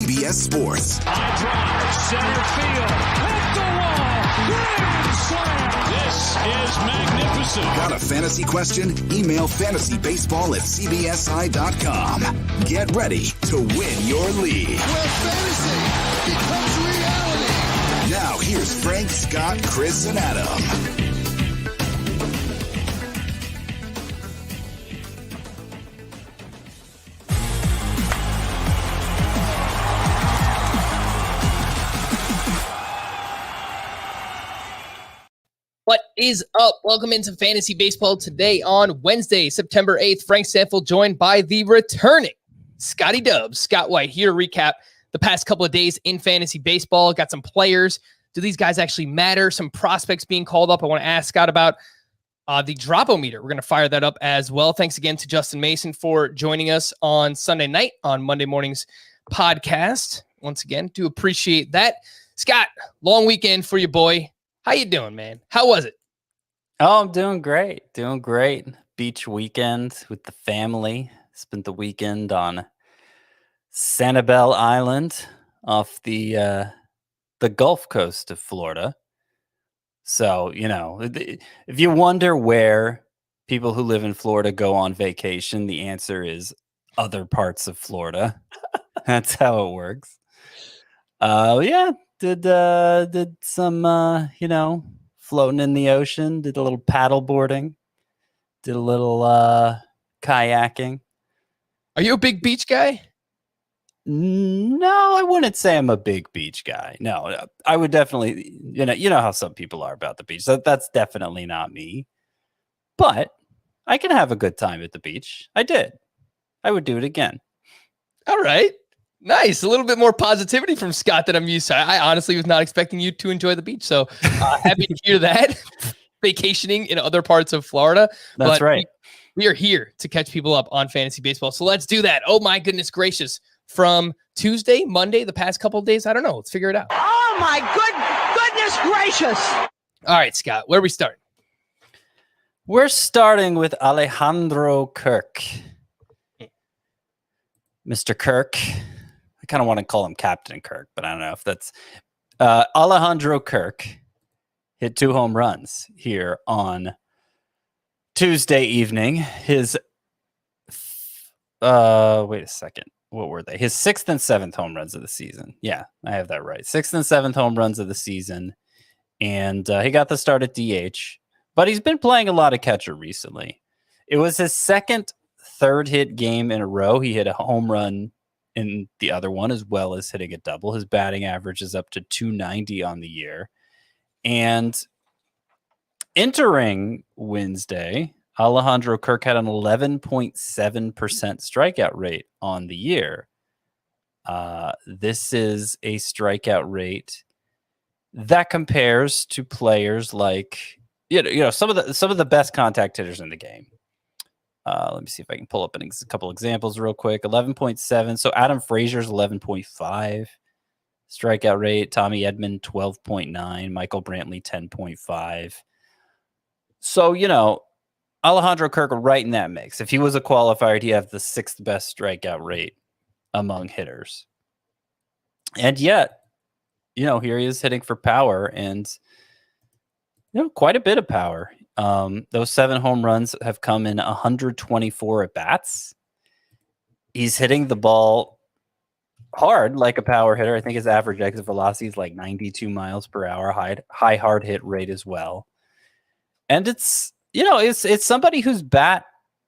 CBS Sports. High drive, center field, hit the wall, grand slam. This is magnificent. Got a fantasy question? Email fantasybaseball@cbsi.com. Get ready to win your league. Where fantasy becomes reality. Now here's Frank, Scott, Chris, and Adam. What is up? Welcome into Fantasy Baseball today on Wednesday, September 8th. Frank Stanfield joined by the returning Scotty Dubs. Scott White here to recap the past couple of days in Fantasy Baseball. Got some players. Do these guys actually matter? Some prospects being called up. I want to ask Scott about the Dropometer. We're going to fire that up as well. Thanks again to Justin Mason for joining us on Sunday night on Monday morning's podcast. Once again, do appreciate that. Scott, long weekend for you, boy. How you doing, man? How was it? Oh, I'm doing great. Doing great. Beach weekend with the family. Spent the weekend on Sanibel Island off the Gulf Coast of Florida. So, you know, if you wonder where people who live in Florida go on vacation, the answer is other parts of Florida. That's how it works. Yeah. Did some, floating in the ocean, did a little paddle boarding, did a little kayaking. Are you a big beach guy? No, I wouldn't say I'm a big beach guy. No, I would definitely, you know how some people are about the beach. That's definitely not me. But I can have a good time at the beach. I did. I would do it again. All right. Nice. A little bit more positivity from Scott than I'm used to. I honestly was not expecting you to enjoy the beach. So happy to hear that. Vacationing in other parts of Florida. That's right. We are here to catch people up on Fantasy Baseball. So let's do that. Oh, my goodness gracious. From Tuesday, Monday, the past couple of days, I don't know. Let's figure it out. Oh, my goodness gracious. All right, Scott, where are we starting? We're starting with Alejandro Kirk. Mr. Kirk. I kind of want to call him Captain Kirk, but I don't know if that's Alejandro Kirk hit 2 home runs here on Tuesday evening. His wait a second. What were they? His 6th and 7th home runs of the season. Yeah, I have that right. 6th and 7th home runs of the season. And he got the start at DH, but he's been playing a lot of catcher recently. It was his third hit game in a row. He hit a home run in the other one, as well as hitting a double. His batting average is up to 290 on the year. And entering Wednesday, Alejandro Kirk had an 11.7% strikeout rate on the year. This is a strikeout rate that compares to players like, some of the best contact hitters in the game. Let me see if I can pull up a couple examples real quick. 11.7. So Adam Frazier's 11.5 strikeout rate. Tommy Edman 12.9. Michael Brantley 10.5. So, Alejandro Kirk right in that mix. If he was a qualifier, he'd have the 6th best strikeout rate among hitters. And yet, here he is hitting for power and, quite a bit of power. Those 7 home runs have come in 124 at bats. He's hitting the ball hard like a power hitter. I think his average exit velocity is like 92 miles per hour, high hard hit rate as well. And it's somebody whose bat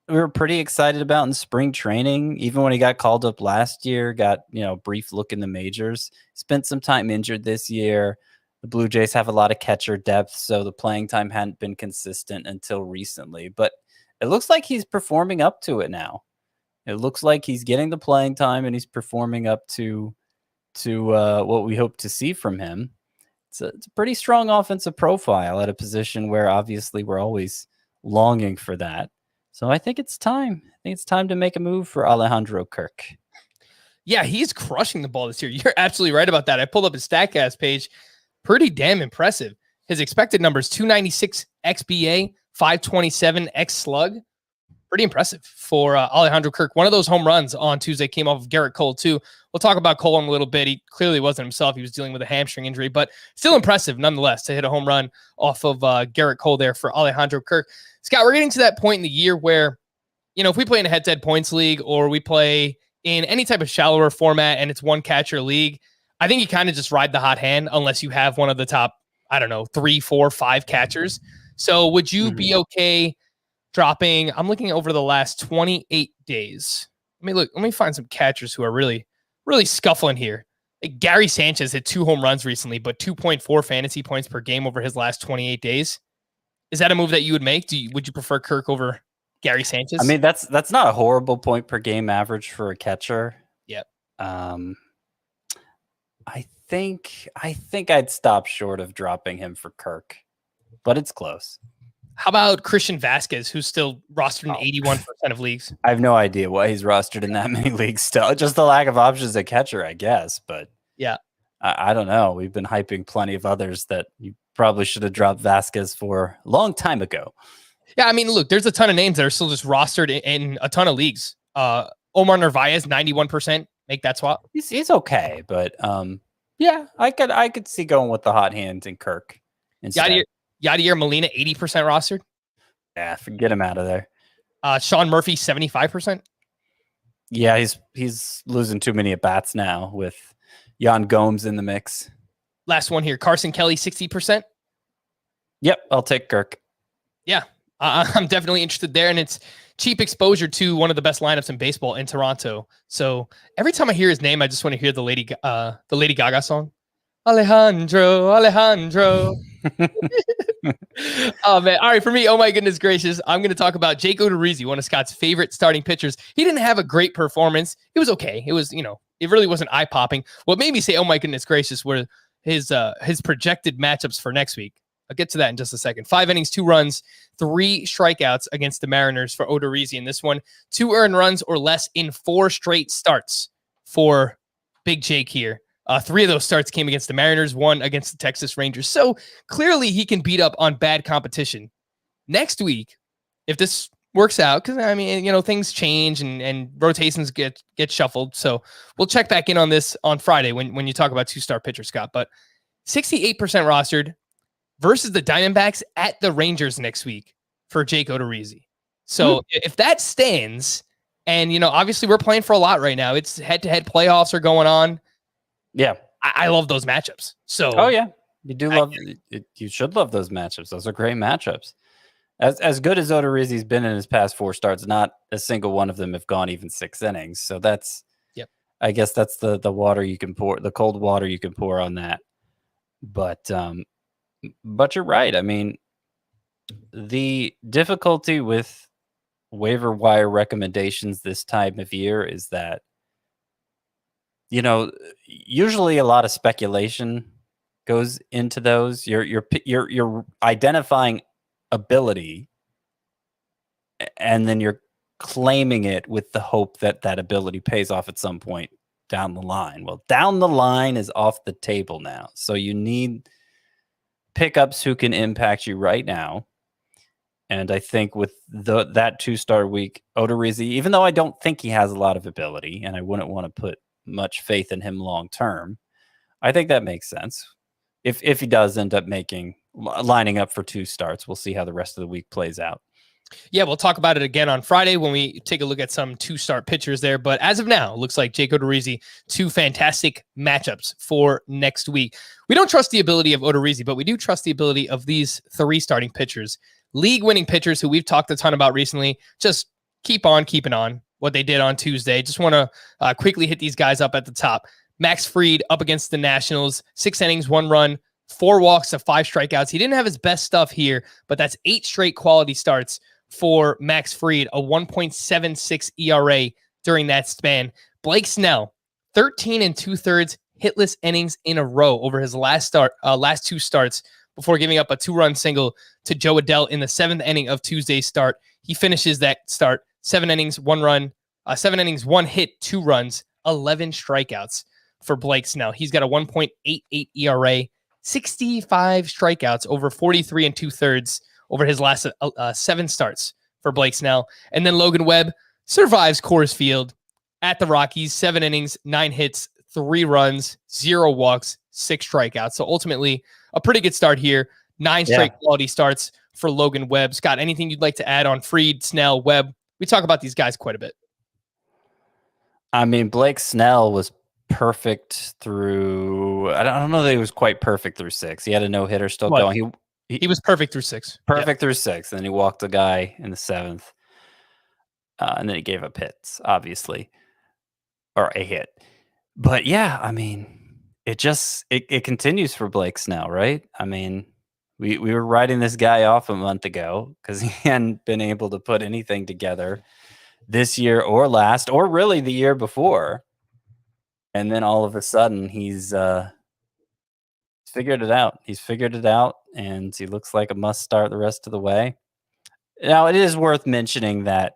we were pretty excited about in spring training. Even when he got called up last year, got, a brief look in the majors, spent some time injured this year. The Blue Jays have a lot of catcher depth, so the playing time hadn't been consistent until recently. But it looks like he's performing up to it now. It looks like he's getting the playing time and he's performing up to what we hope to see from him. It's a pretty strong offensive profile at a position where obviously we're always longing for that. So I think it's time. I think it's time to make a move for Alejandro Kirk. Yeah, he's crushing the ball this year. You're absolutely right about that. I pulled up his StatCast page. Pretty damn impressive. His expected numbers, 296 XBA, 527 X slug. pretty impressive for Alejandro Kirk. One of those home runs on Tuesday came off of Gerrit Cole too. We'll talk about Cole in a little bit. He clearly wasn't himself. He was dealing with a hamstring injury, but still impressive nonetheless to hit a home run off of Gerrit Cole there for Alejandro Kirk. Scott, we're getting to that point in the year where, if we play in a head-to-head points league or we play in any type of shallower format and it's one catcher league, I think you kind of just ride the hot hand unless you have one of the top, 3, 4, 5 catchers. So would you be okay dropping? I'm looking over the last 28 days. Let me find some catchers who are really, really scuffling here. Like Gary Sanchez hit 2 home runs recently, but 2.4 fantasy points per game over his last 28 days. Is that a move that you would make? Would you prefer Kirk over Gary Sanchez? I mean, that's not a horrible point per game average for a catcher. Yep. I think I'd stop short of dropping him for Kirk, but it's close. How about Christian Vasquez, who's still rostered in 81% of leagues? I have no idea why he's rostered in that many leagues still. Just the lack of options at catcher, I guess. But yeah, I don't know. We've been hyping plenty of others that you probably should have dropped Vasquez for a long time ago. Yeah, I mean, look, there's a ton of names that are still just rostered in a ton of leagues. Omar Narvaez, 91%. Make that swap. He's okay, but yeah, I could see going with the hot hand and Kirk instead. Yadier Molina, 80% rostered. Yeah, forget him out of there. Sean Murphy, 75%. Yeah, he's losing too many at bats now with Yan Gomes in the mix. Last one here, Carson Kelly, 60%. Yep, I'll take Kirk. Yeah, I'm definitely interested there, and it's cheap exposure to one of the best lineups in baseball in Toronto. So every time I hear his name, I just want to hear the Lady Gaga song. Alejandro. Oh man. All right. For me, oh my goodness gracious, I'm going to talk about Jake Odorizzi, one of Scott's favorite starting pitchers. He didn't have a great performance. It was okay. It was, it really wasn't eye popping. What made me say, oh my goodness gracious, were his projected matchups for next week. I'll get to that in just a second. 5 innings, 2 runs, 3 strikeouts against the Mariners for Odorizzi in this one. 2 earned runs or less in 4 straight starts for Big Jake here. 3 of those starts came against the Mariners, 1 against the Texas Rangers. So clearly he can beat up on bad competition. Next week, if this works out, because I mean, things change and rotations get shuffled. So we'll check back in on this on Friday when you talk about 2-star pitcher, Scott. But 68% rostered versus the Diamondbacks at the Rangers next week for Jake Odorizzi. So if that stands, and obviously we're playing for a lot right now. It's head-to-head playoffs are going on. Yeah, I love those matchups. So, oh yeah, you should love those matchups. Those are great matchups. As good as Odorizzi's been in his past 4 starts, not a single one of them have gone even 6 innings. So that's, I guess that's the water you can pour, the cold water you can pour on that. But you're right. I mean, the difficulty with waiver wire recommendations this time of year is that, usually a lot of speculation goes into those. You're identifying ability, and then you're claiming it with the hope that that ability pays off at some point down the line. Well, down the line is off the table now. So you need pickups who can impact you right now. And I think with that 2-star week, Odorizzi, even though I don't think he has a lot of ability, and I wouldn't want to put much faith in him long term, I think that makes sense. If he does end up lining up for 2 starts, we'll see how the rest of the week plays out. Yeah, we'll talk about it again on Friday when we take a look at some 2-star pitchers there. But as of now, it looks like Jake Odorizzi, 2 fantastic matchups for next week. We don't trust the ability of Odorizzi, but we do trust the ability of these 3 starting pitchers, league-winning pitchers who we've talked a ton about recently. Just keep on keeping on what they did on Tuesday. Just want to quickly hit these guys up at the top. Max Fried up against the Nationals, 6 innings, 1 run, 4 walks to 5 strikeouts. He didn't have his best stuff here, but that's 8 straight quality starts for Max Fried, a 1.76 ERA during that span. Blake Snell, 13 2/3 hitless innings in a row over his last 2 starts before giving up a 2-run single to Joe Adell in the 7th inning of Tuesday's start. He finishes that start 7 innings, 1 run, 7 innings, 1 hit, 2 runs, 11 strikeouts for Blake Snell. He's got a 1.88 ERA, 65 strikeouts over 43 2/3 over his last 7 starts for Blake Snell. And then Logan Webb survives Coors Field at the Rockies, 7 innings, 9 hits, 3 runs, 0 walks, 6 strikeouts. So ultimately, a pretty good start here. 9 straight quality starts for Logan Webb. Scott, anything you'd like to add on Fried, Snell, Webb? We talk about these guys quite a bit. I mean, Blake Snell was perfect through. I don't know that he was quite perfect through 6. He had a no-hitter still going. He was perfect through 6. Perfect through 6. And then he walked a guy in the 7th. And then he gave up hits, obviously. Or a hit. But yeah, I mean, it continues for Blake Snell, right? I mean, we were writing this guy off a month ago because he hadn't been able to put anything together this year or last, or really the year before. And then all of a sudden he's figured it out. He's figured it out, and he looks like a must start the rest of the way. Now, it is worth mentioning that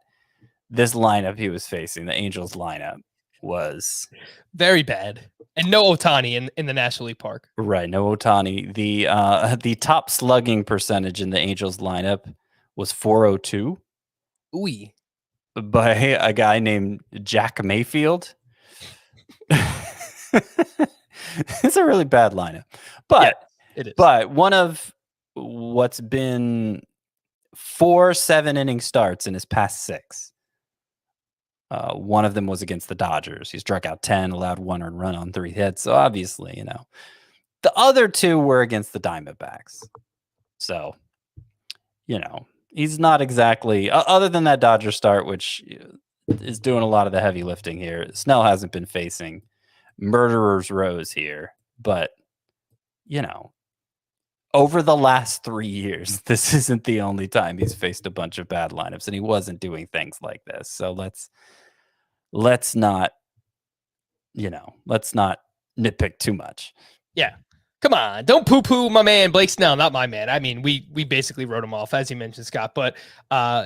this lineup he was facing, the Angels lineup, was very bad, and no Ohtani in the National League Park. Right, no Ohtani. The top slugging percentage in the Angels lineup was .402. Ooh, by a guy named Jack Mayfield. It's a really bad lineup, but it is. But one of what's been 4 7-inning starts in his past 6. One of them was against the Dodgers. He struck out 10, allowed 1 earned run on 3 hits. So obviously, the other 2 were against the Diamondbacks. So, he's not exactly, other than that Dodger start, which is doing a lot of the heavy lifting here. Snell hasn't been facing murderer's rows here, but over the last 3 years, this isn't the only time he's faced a bunch of bad lineups, and he wasn't doing things like this. So let's not nitpick too much. Yeah. Come on, don't poo-poo my man, Blake Snell, not my man. I mean, we basically wrote him off, as you mentioned, Scott. But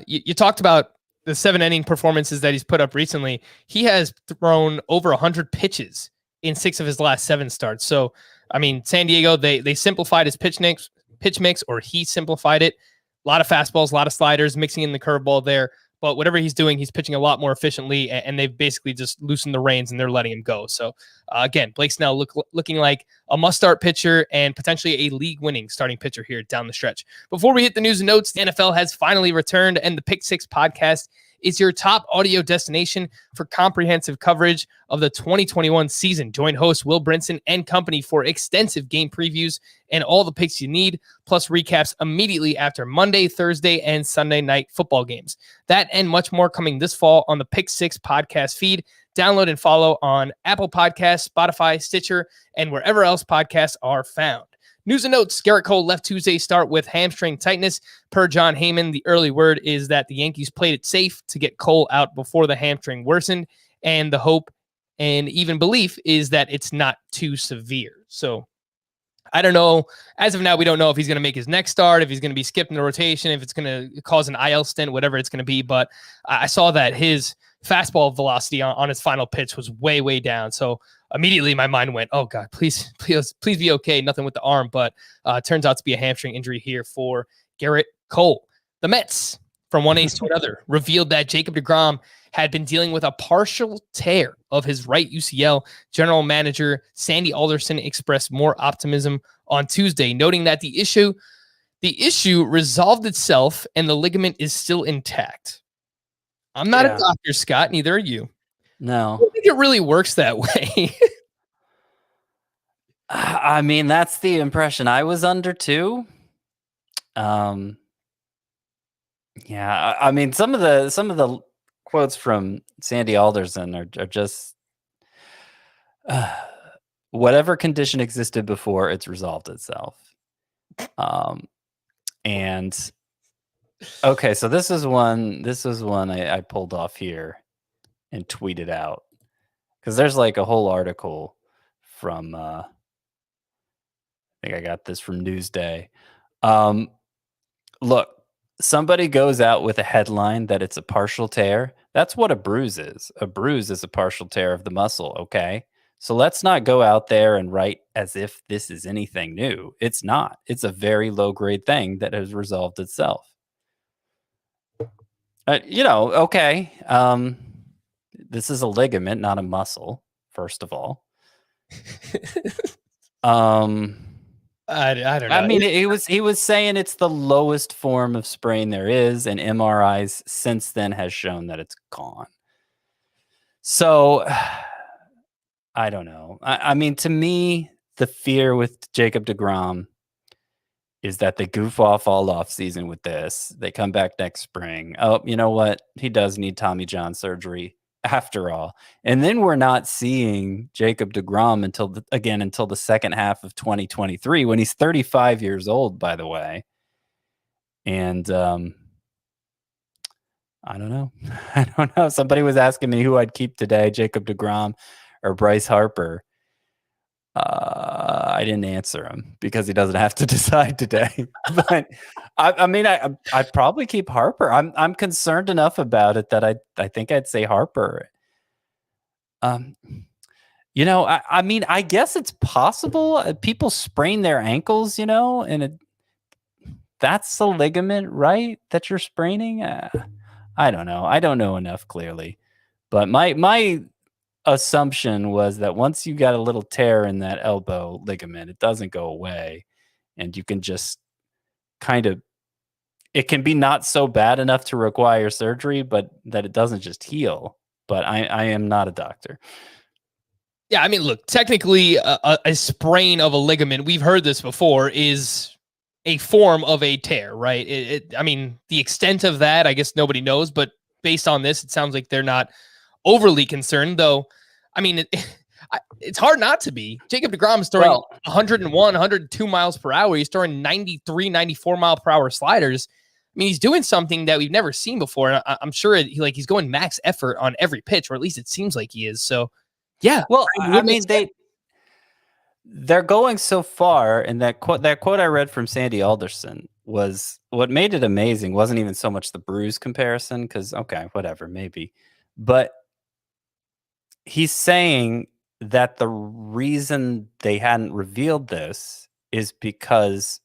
you talked about the 7-inning performances that he's put up recently. He has thrown over 100 pitches in 6 of his last 7 starts. So, I mean, San Diego, they simplified his pitch mix, or he simplified it. A lot of fastballs, a lot of sliders, mixing in the curveball there. But whatever he's doing, he's pitching a lot more efficiently, and they've basically just loosened the reins, and they're letting him go. So, again, Blake Snell looking like a must-start pitcher and potentially a league-winning starting pitcher here down the stretch. Before we hit the news and notes, the NFL has finally returned, and the Pick 6 podcast is your top audio destination for comprehensive coverage of the 2021 season. Join host Will Brinson and company for extensive game previews and all the picks you need, plus recaps immediately after Monday, Thursday, and Sunday night football games. That and much more coming this fall on the Pick 6 podcast feed. Download and follow on Apple Podcasts, Spotify, Stitcher, and wherever else podcasts are found. News and notes, Gerrit Cole left Tuesday's start with hamstring tightness. Per John Heyman, the early word is that the Yankees played it safe to get Cole out before the hamstring worsened, and the hope and even belief is that it's not too severe. So I don't know. As of now, we don't know if he's going to make his next start, if he's going to be skipped in the rotation, if it's going to cause an IL stint, whatever it's going to be. But I saw that his fastball velocity on his final pitch was way, way down. So immediately my mind went, oh God, please be okay. Nothing with the arm, but turns out to be a hamstring injury here for Gerrit Cole. The Mets, from one ace to another, revealed that Jacob deGrom had been dealing with a partial tear of his right UCL. General manager Sandy Alderson expressed more optimism on Tuesday, noting that the issue resolved itself and the ligament is still intact. I'm not a doctor, Scott. Neither are you. No. I don't think it really works that way. I mean, that's the impression I was under too. Yeah, I mean, some of the quotes from Sandy Alderson are just whatever condition existed before, it's resolved itself. And okay, so this is one I pulled off here and tweeted out, because there's like a whole article from I think I got this from Newsday. Look, somebody goes out with a headline that it's a partial tear. That's what a bruise is. A bruise is a partial tear of the muscle, okay? So let's not go out there and write as if this is anything new. It's not. It's a very low-grade thing that has resolved itself. Okay. This is a ligament, not a muscle, first of all. I don't know. I mean, he was saying it's the lowest form of sprain there is, and MRIs since then has shown that it's gone. So I don't know. I mean, to me, the fear with Jacob deGrom is that they goof off all off season with this. They come back next spring. Oh, you know what? He does need Tommy John surgery after all. And then we're not seeing Jacob deGrom until the second half of 2023 when he's 35 years old, by the way. And I don't know. I don't know. Somebody was asking me who I'd keep today, Jacob deGrom or Bryce Harper. I didn't answer him because he doesn't have to decide today. But I'd probably keep Harper. I'm concerned enough about it that I think I'd say Harper. I mean, I guess it's possible. People sprain their ankles, and that's a ligament, right? That you're spraining. I don't know. I don't know enough clearly, but my assumption was that once you got a little tear in that elbow ligament, it doesn't go away, and you can just it can be not so bad enough to require surgery, but that it doesn't just heal. But I am not a doctor. Yeah, I mean, look, technically a sprain of a ligament, we've heard this before, is a form of a tear, right? I mean, the extent of that, I guess nobody knows, but based on this, it sounds like they're not overly concerned, though. I mean, it's hard not to be. Jacob deGrom is throwing 101, 102 miles per hour. He's throwing 93, 94 mile per hour sliders. I mean, he's doing something that we've never seen before. And I'm sure he's going max effort on every pitch, or at least it seems like he is. So, yeah. Well, I mean, they're going so far, and that quote I read from Sandy Alderson was what made it amazing. Wasn't even so much the bruise comparison, because okay, whatever, maybe, but he's saying that the reason they hadn't revealed this is because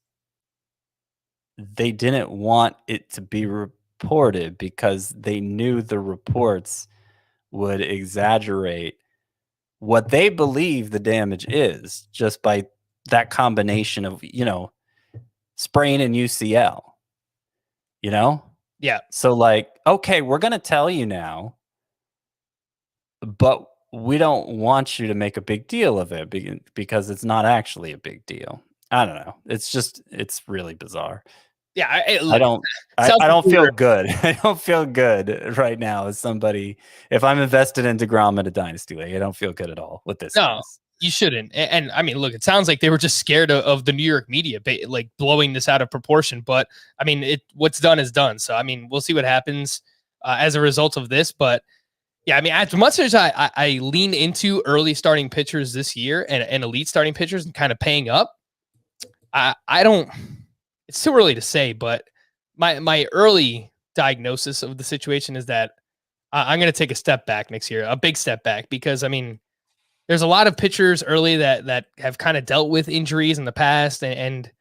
they didn't want it to be reported, because they knew the reports would exaggerate what they believe the damage is just by that combination of, sprain and UCL, Yeah. So like, okay, we're going to tell you now, but we don't want you to make a big deal of it because it's not actually a big deal. I don't know. It's really bizarre. Yeah. I don't feel good. I don't feel good right now as somebody, if I'm invested in deGrom at a dynasty league, I don't feel good at all with this. No, you shouldn't. And I mean, look, it sounds like they were just scared of the New York media, like blowing this out of proportion. But I mean, what's done is done. So, I mean, we'll see what happens as a result of this. But yeah, I mean, as much as I lean into early starting pitchers this year and elite starting pitchers and kind of paying up, I don't. It's too early to say, but my early diagnosis of the situation is that I'm going to take a step back next year, a big step back, because I mean, there's a lot of pitchers early that have kind of dealt with injuries in the past, and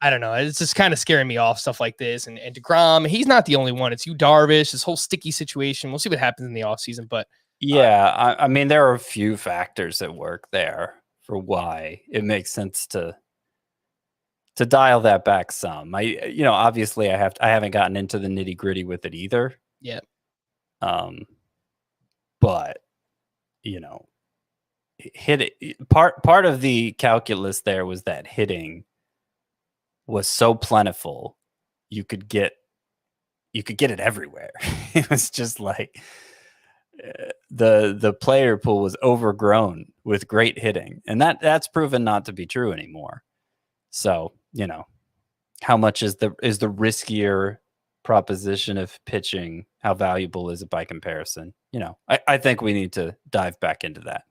I don't know, it's just kind of scaring me off, stuff like this. And deGrom, he's not the only one. It's you, Darvish, this whole sticky situation. We'll see what happens in the offseason, but yeah, I mean, there are a few factors at work there for why it makes sense to dial that back some. Obviously I haven't gotten into the nitty gritty with it either. Yeah. But part of the calculus there was that hitting was so plentiful, you could get it everywhere. It was just like the player pool was overgrown with great hitting, and that's proven not to be true anymore. So, how much is the riskier proposition of pitching? How valuable is it by comparison? I think we need to dive back into that.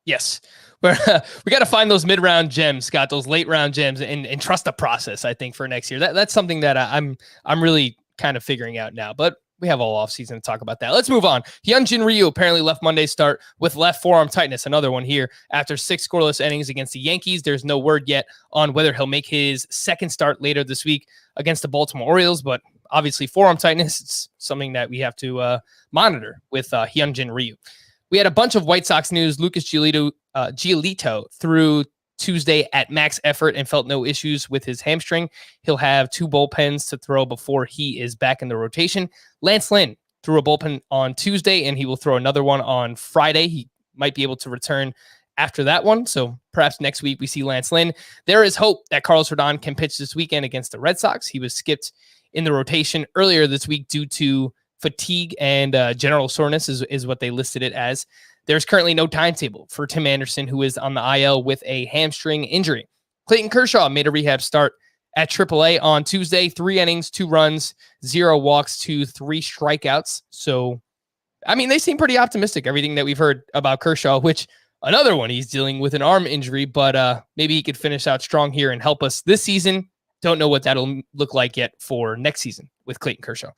Yes. We got to find those mid-round gems, Scott, those late-round gems, and trust the process, I think, for next year. That's something that I'm really kind of figuring out now. But we have all offseason to talk about that. Let's move on. Hyunjin Ryu apparently left Monday's start with left forearm tightness. Another one here after 6 scoreless innings against the Yankees. There's no word yet on whether he'll make his second start later this week against the Baltimore Orioles, but obviously forearm tightness. It's something that we have to monitor with Hyunjin Ryu. We had a bunch of White Sox news. Lucas Giolito threw Tuesday at max effort and felt no issues with his hamstring. He'll have 2 bullpens to throw before he is back in the rotation. Lance Lynn threw a bullpen on Tuesday, and he will throw another one on Friday. He might be able to return after that one, so perhaps next week we see Lance Lynn. There is hope that Carlos Rodon can pitch this weekend against the Red Sox. He was skipped in the rotation earlier this week due to fatigue and general soreness is what they listed it as. There's currently no timetable for Tim Anderson, who is on the IL with a hamstring injury. Clayton Kershaw made a rehab start at AAA on Tuesday. 3 innings, 2 runs, 0 walks to 3 strikeouts. So, I mean, they seem pretty optimistic, everything that we've heard about Kershaw, which another one, he's dealing with an arm injury, but maybe he could finish out strong here and help us this season. Don't know what that'll look like yet for next season with Clayton Kershaw.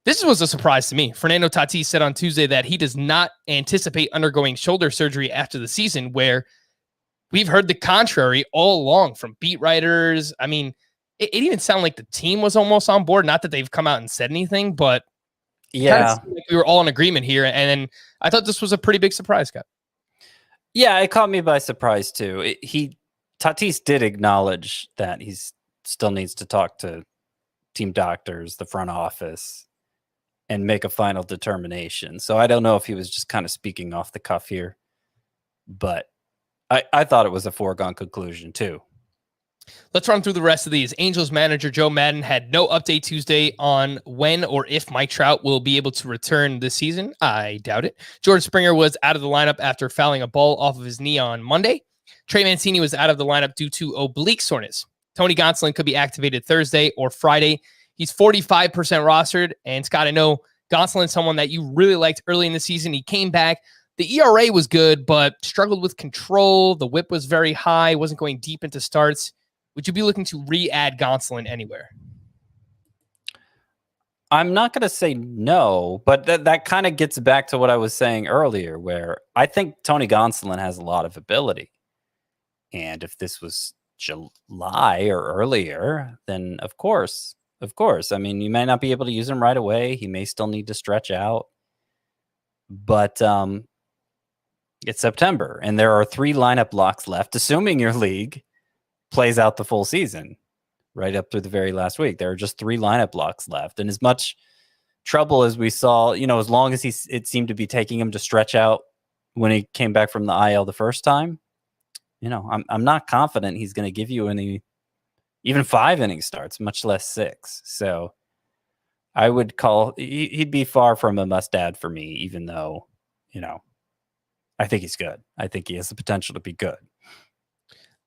This was a surprise to me. Fernando Tatis said on Tuesday that he does not anticipate undergoing shoulder surgery after the season, where we've heard the contrary all along from beat writers. I mean, it even sounded like the team was almost on board. Not that they've come out and said anything, but yeah, like we were all in agreement here. And then I thought this was a pretty big surprise, Scott. Yeah, it caught me by surprise too. Tatis did acknowledge that he still needs to talk to team doctors, the front office, and make a final determination. So I don't know if he was just kind of speaking off the cuff here, but I thought it was a foregone conclusion too. Let's run through the rest of these. Angels manager Joe Maddon had no update Tuesday on when or if Mike Trout will be able to return this season. I doubt it. George Springer was out of the lineup after fouling a ball off of his knee on Monday. Trey Mancini was out of the lineup due to oblique soreness. Tony Gonsolin could be activated Thursday or Friday. He's 45% rostered. And Scott, I know Gonsolin's someone that you really liked early in the season. He came back. The ERA was good, but struggled with control. The whip was very high. Wasn't going deep into starts. Would you be looking to re-add Gonsolin anywhere? I'm not going to say no, but that kind of gets back to what I was saying earlier, where I think Tony Gonsolin has a lot of ability. And if this was July or earlier, then of course. I mean, you may not be able to use him right away. He may still need to stretch out. But it's September, and there are 3 lineup blocks left, assuming your league plays out the full season right up through the very last week. There are just 3 lineup blocks left. And as much trouble as we saw, as long as it seemed to be taking him to stretch out when he came back from the IL the first time, I'm not confident he's going to give you any, even 5 inning starts, much less 6. So I would call, he'd be far from a must add for me, even though, I think he's good. I think he has the potential to be good.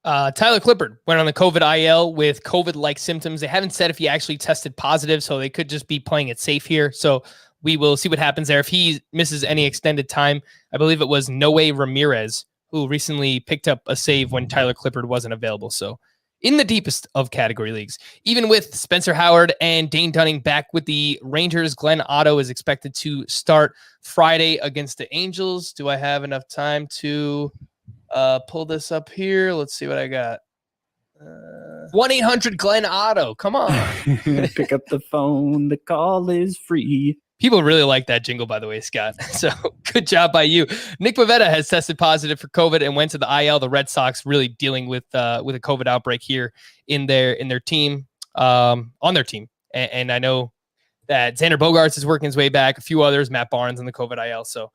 Tyler Clippard went on the COVID IL with COVID-like symptoms. They haven't said if he actually tested positive, so they could just be playing it safe here. So we will see what happens there. If he misses any extended time, I believe it was Noe Ramirez who recently picked up a save when Tyler Clippard wasn't available. So in the deepest of category leagues, even with Spencer Howard and Dane Dunning back with the Rangers, Glenn Otto is expected to start Friday against the Angels. Do I have enough time to pull this up here? Let's see what I got. 1-800-GLEN Otto. Come on. Pick up the phone. The call is free. People really like that jingle, by the way, Scott. So good job by you. Nick Pivetta has tested positive for COVID and went to the IL. The Red Sox really dealing with a COVID outbreak here in their team, on their team. And I know that Xander Bogaerts is working his way back. A few others, Matt Barnes on the COVID IL. So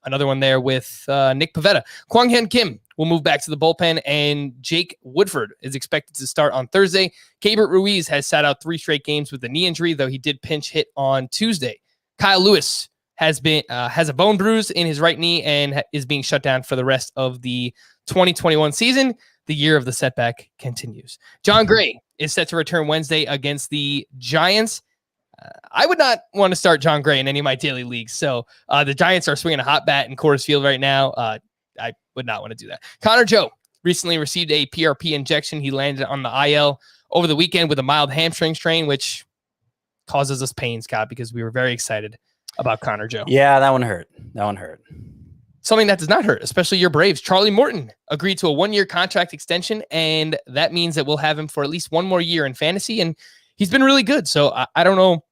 another one there with Nick Pivetta. Kwang Hyun Kim will move back to the bullpen, and Jake Woodford is expected to start on Thursday. Keibert Ruiz has sat out 3 straight games with a knee injury, though he did pinch hit on Tuesday. Kyle Lewis has a bone bruise in his right knee and is being shut down for the rest of the 2021 season. The year of the setback continues. John Gray is set to return Wednesday against the Giants. I would not want to start John Gray in any of my daily leagues. So the Giants are swinging a hot bat in Coors Field right now. I would not want to do that. Connor Joe recently received a PRP injection. He landed on the IL over the weekend with a mild hamstring strain, which causes us pain, Scott, because we were very excited about Connor Joe. Yeah, that one hurt. Something that does not hurt, especially your Braves. Charlie Morton agreed to a 1-year contract extension, and that means that we'll have him for at least 1 more year in fantasy. And he's been really good. So I don't know,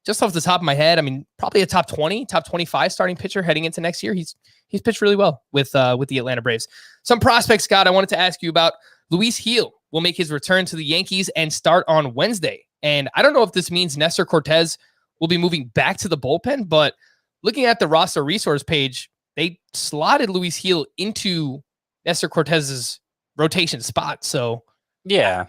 just off the top of my head, I mean, probably a top 20, top 25 starting pitcher heading into next year. He's pitched really well with the Atlanta Braves. Some prospects, Scott, I wanted to ask you about. Luis Gil will make his return to the Yankees and start on Wednesday. And I don't know if this means Nestor Cortes will be moving back to the bullpen, but looking at the roster resource page, they slotted Luis Gil into Nestor Cortez's rotation spot. So yeah,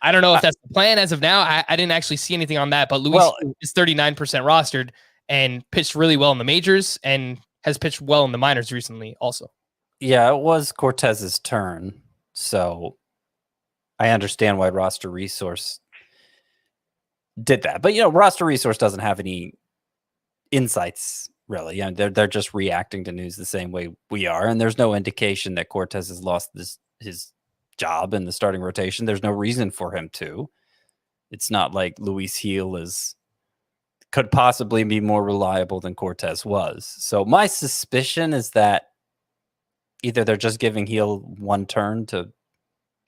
I don't know if that's the plan as of now. I didn't actually see anything on that, but Luis is 39% rostered and pitched really well in the majors and has pitched well in the minors recently also. Yeah, it was Cortez's turn. So I understand why roster resource did that. But, roster resource doesn't have any insights, really. They're just reacting to news the same way we are. And there's no indication that Cortes has lost his job in the starting rotation. There's no reason for him to. It's not like Luis Gil could possibly be more reliable than Cortes was. So my suspicion is that either they're just giving Gil one turn to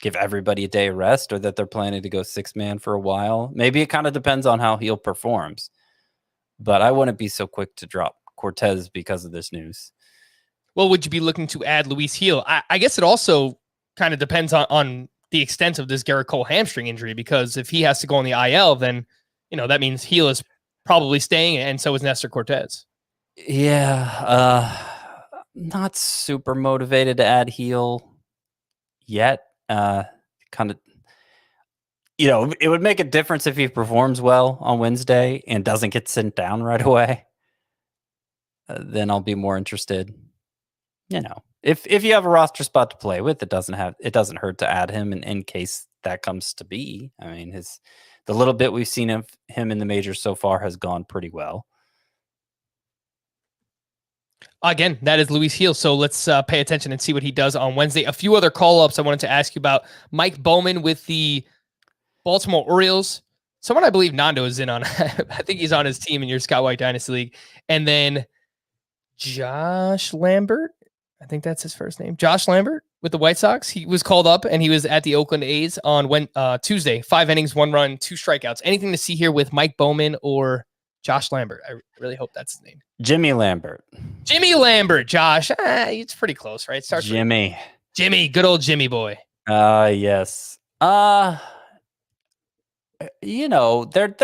give everybody a day of rest, or that they're planning to go 6-man for a while. Maybe it kind of depends on how Gil performs. But I wouldn't be so quick to drop Cortes because of this news. Well, would you be looking to add Luis Gil? I guess it also kind of depends on the extent of this Gerrit Cole hamstring injury, because if he has to go on the IL, then, that means Gil is probably staying, and so is Nestor Cortes. Yeah, not super motivated to add Gil yet. Kind of, it would make a difference if he performs well on Wednesday and doesn't get sent down right away. Then I'll be more interested. If you have a roster spot to play with, it doesn't hurt to add him in case that comes to be. I mean, the little bit we've seen of him in the majors so far has gone pretty well. Again, that is Luis Gil. So let's pay attention and see what he does on Wednesday. A few other call-ups I wanted to ask you about. Mike Bowman with the Baltimore Orioles. Someone I believe Nando is in on. I think he's on his team in your Scott White Dynasty League. And then Josh Lambert. I think that's his first name. Josh Lambert with the White Sox. He was called up and he was at the Oakland A's on Tuesday. 5 innings, 1 run, 2 strikeouts. Anything to see here with Mike Bowman or Josh Lambert? I really hope that's his name. Jimmy Lambert. Jimmy Lambert, Josh. It's pretty close, right? Starts Jimmy. Jimmy, good old Jimmy boy. Yes. They're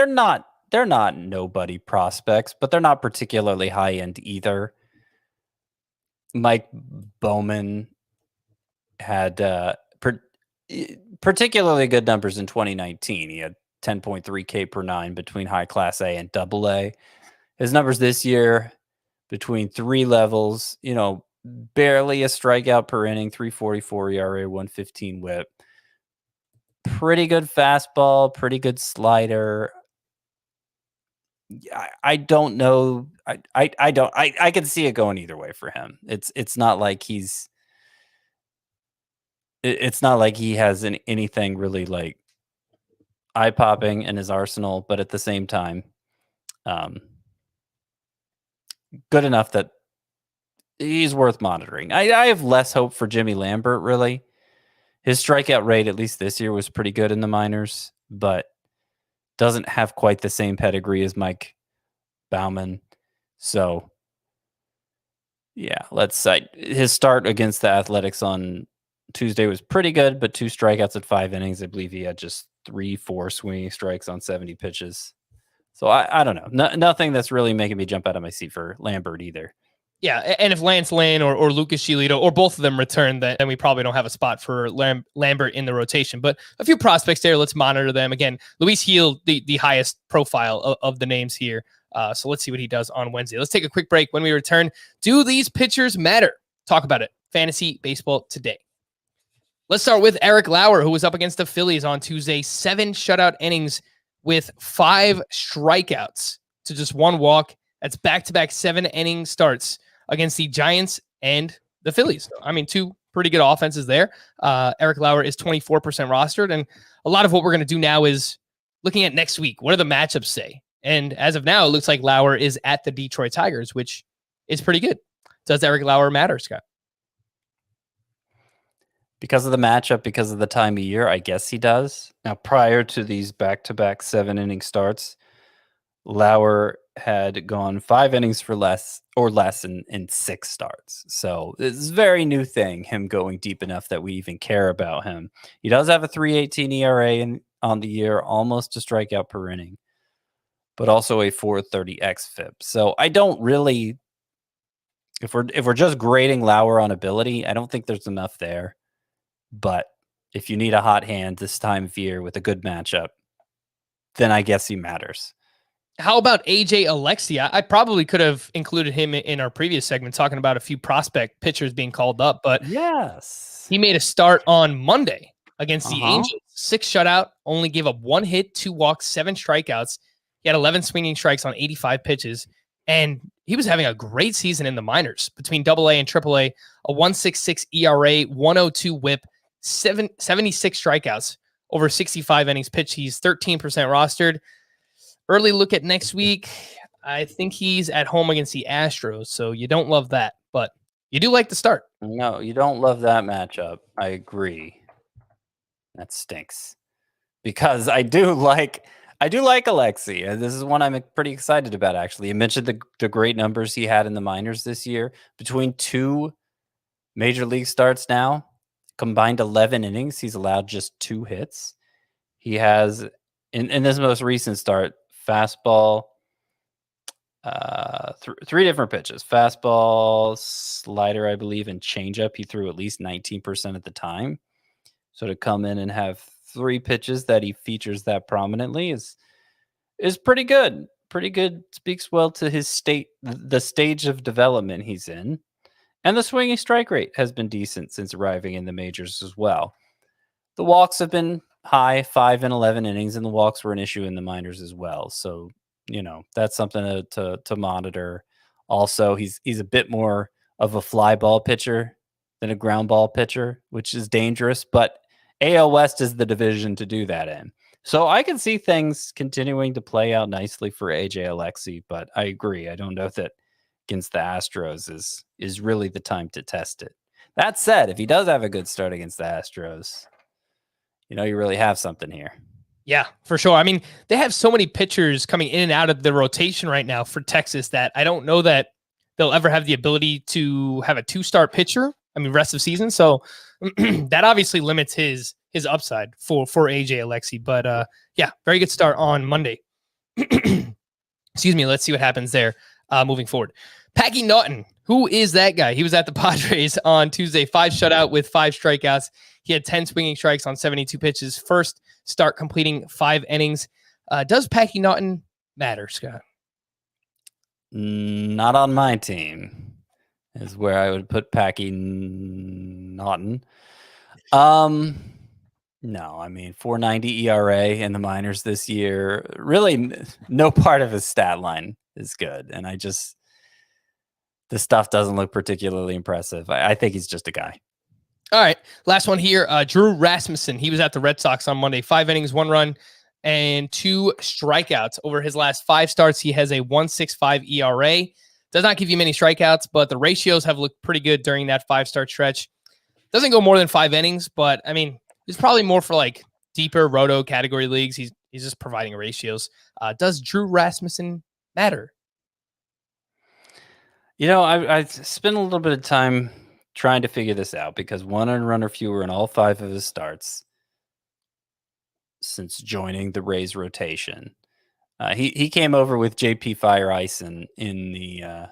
not nobody prospects, but they're not particularly high end either. Mike Bowman had particularly good numbers in 2019. He had 10.3 K per 9 between high class A and double A. His numbers this year between 3 levels, barely a strikeout per inning, 3.44 ERA, 1.15 WHIP. Pretty good fastball, pretty good slider. I don't know. I can see it going either way for him. It's not like he has anything really like eye popping in his arsenal, but at the same time, good enough that he's worth monitoring. I have less hope for Jimmy Lambert, really. His strikeout rate, at least this year, was pretty good in the minors, but doesn't have quite the same pedigree as Mike Bowman. So, yeah, let's say his start against the Athletics on Tuesday was pretty good, but 2 strikeouts at 5 innings. I believe he had just 3-4 swinging strikes on 70 pitches. So I don't know. Nothing that's really making me jump out of my seat for Lambert either. Yeah, and if Lance Lynn or Lucas Giolito or both of them return, then we probably don't have a spot for Lambert in the rotation. But a few prospects there. Let's monitor them. Again, Luis Gil, the highest profile of the names here. So let's see what he does on Wednesday. Let's take a quick break. When we return, do these pitchers matter? Talk about it. Fantasy Baseball Today. Let's start with Eric Lauer, who was up against the Phillies on Tuesday. 7 shutout innings with 5 strikeouts to just 1 walk. That's back-to-back 7-inning starts against the Giants and the Phillies. I mean, 2 pretty good offenses there. Eric Lauer is 24% rostered. And a lot of what we're going to do now is looking at next week. What do the matchups say? And as of now, it looks like Lauer is at the Detroit Tigers, which is pretty good. Does Eric Lauer matter, Scott? Because of the matchup, because of the time of year, I guess he does. Now, prior to these back-to-back 7-inning starts, Lauer had gone 5 innings for less in 6 starts. So it's a very new thing, him going deep enough that we even care about him. He does have a 3.18 ERA on the year, almost a strikeout per inning, but also a 4.30 xFIP. So I don't really, if we're just grading Lauer on ability, I don't think there's enough there. But if you need a hot hand this time of year with a good matchup, then I guess he matters. How about A.J. Alexy? I probably could have included him in our previous segment talking about a few prospect pitchers being called up, but yes, he made a start on Monday against the Angels. 6 shutout, only gave up 1 hit, 2 walks, 7 strikeouts. He had 11 swinging strikes on 85 pitches, and he was having a great season in the minors between AA and AAA, a 1.66 ERA, 102 whip, 76 strikeouts over 65 innings pitched. He's 13% rostered. Early look at next week. I think he's at home against the Astros, so you don't love that, but you do like the start. No, you don't love that matchup. I agree. That stinks. Because I do like Alexy. This is one I'm pretty excited about, actually. You mentioned the great numbers he had in the minors this year. Between 2 major league starts now, combined 11 innings, he's allowed just 2 hits. He has, in this most recent start, fastball, 3 different pitches. Fastball, slider, I believe, and changeup. He threw at least 19% of the time. So to come in and have 3 pitches that he features that prominently is pretty good. Pretty good. Speaks well to his the stage of development he's in. And the swinging strike rate has been decent since arriving in the majors as well. The walks have been high, 5 and 11 innings, and the walks were an issue in the minors as well. So, that's something to monitor. Also, he's a bit more of a fly ball pitcher than a ground ball pitcher, which is dangerous, but AL West is the division to do that in. So I can see things continuing to play out nicely for A.J. Alexy, but I agree. I don't know that against the Astros is really the time to test it. That said, if he does have a good start against the Astros, you really have something here. Yeah, for sure. I mean, they have so many pitchers coming in and out of the rotation right now for Texas that I don't know that they'll ever have the ability to have a 2-start pitcher. I mean, rest of season. So that obviously limits his upside for A.J. Alexy. But yeah, very good start on Monday. Excuse me. Let's see what happens there moving forward. Packy Naughton. Who is that guy? He was at the Padres on Tuesday, 5 shutout with 5 strikeouts. He had 10 swinging strikes on 72 pitches. First start completing 5 innings. Does Packy Naughton matter, Scott? Not on my team is where I would put Packy Naughton. No, I mean, 4.90 ERA in the minors this year. Really, no part of his stat line is good. And the stuff doesn't look particularly impressive. I think he's just a guy. All right. Last one here. Drew Rasmussen. He was at the Red Sox on Monday. 5 innings, 1 run, and 2 strikeouts. Over his last 5 starts, he has a 1.65 ERA. Does not give you many strikeouts, but the ratios have looked pretty good during that 5-start stretch. Doesn't go more than 5 innings, but I mean, it's probably more for like deeper roto category leagues. He's just providing ratios. Does Drew Rasmussen matter? I spent a little bit of time trying to figure this out because 1 earned run or fewer in all 5 of his starts since joining the Rays rotation. He came over with JP Fire Ice in the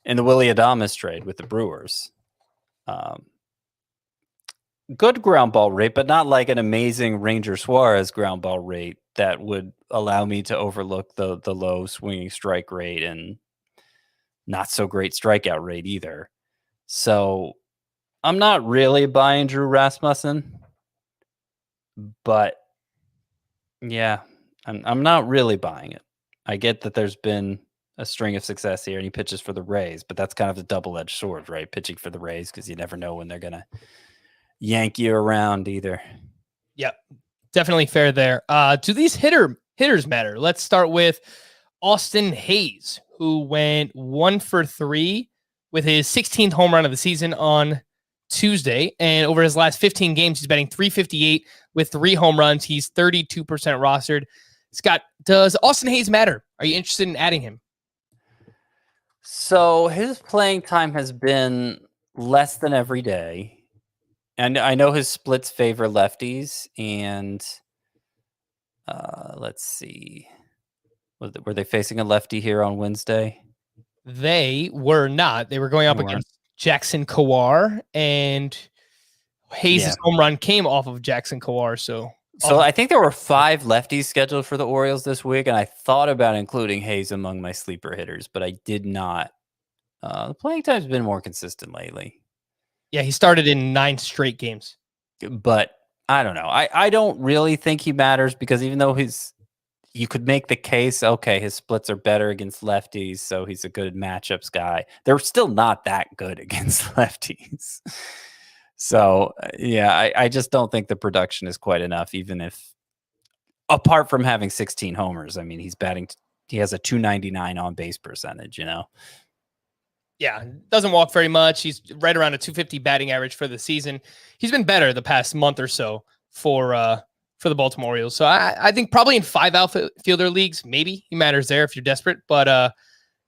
Willy Adames trade with the Brewers. Good ground ball rate, but not like an amazing Ranger Suarez ground ball rate that would allow me to overlook the low swinging strike rate and not so great strikeout rate either. So I'm not really buying Drew Rasmussen, but yeah, I'm not really buying it. I get that there's been a string of success here and he pitches for the Rays, but that's kind of a double-edged sword, right? Pitching for the Rays because you never know when they're going to yank you around either. Yep. Definitely fair there. Do these hitters matter? Let's start with Austin Hayes, who went 1 for 3 with his 16th home run of the season on Tuesday. And over his last 15 games, he's batting .358 with 3 home runs. He's 32% rostered. Scott, does Austin Hayes matter? Are you interested in adding him? So his playing time has been less than every day. And I know his splits favor lefties. And let's see. Were they facing a lefty here on Wednesday? They were not. They were going up against Jackson Kowar, and Hayes' home run came off of Jackson Kowar. So I think there were 5 lefties scheduled for the Orioles this week, and I thought about including Hayes among my sleeper hitters, but I did not. The playing time's been more consistent lately. Yeah, he started in 9 straight games. But I don't know. I don't really think he matters because even though you could make the case, okay, his splits are better against lefties, so he's a good matchups guy. They're still not that good against lefties. So, yeah, I just don't think the production is quite enough, even if, apart from having 16 homers, I mean, he has a .299 on base percentage, Yeah, doesn't walk very much. He's right around a .250 batting average for the season. He's been better the past month or so for the Baltimore Orioles. So I think probably in 5 outfielder leagues, maybe he matters there if you're desperate. But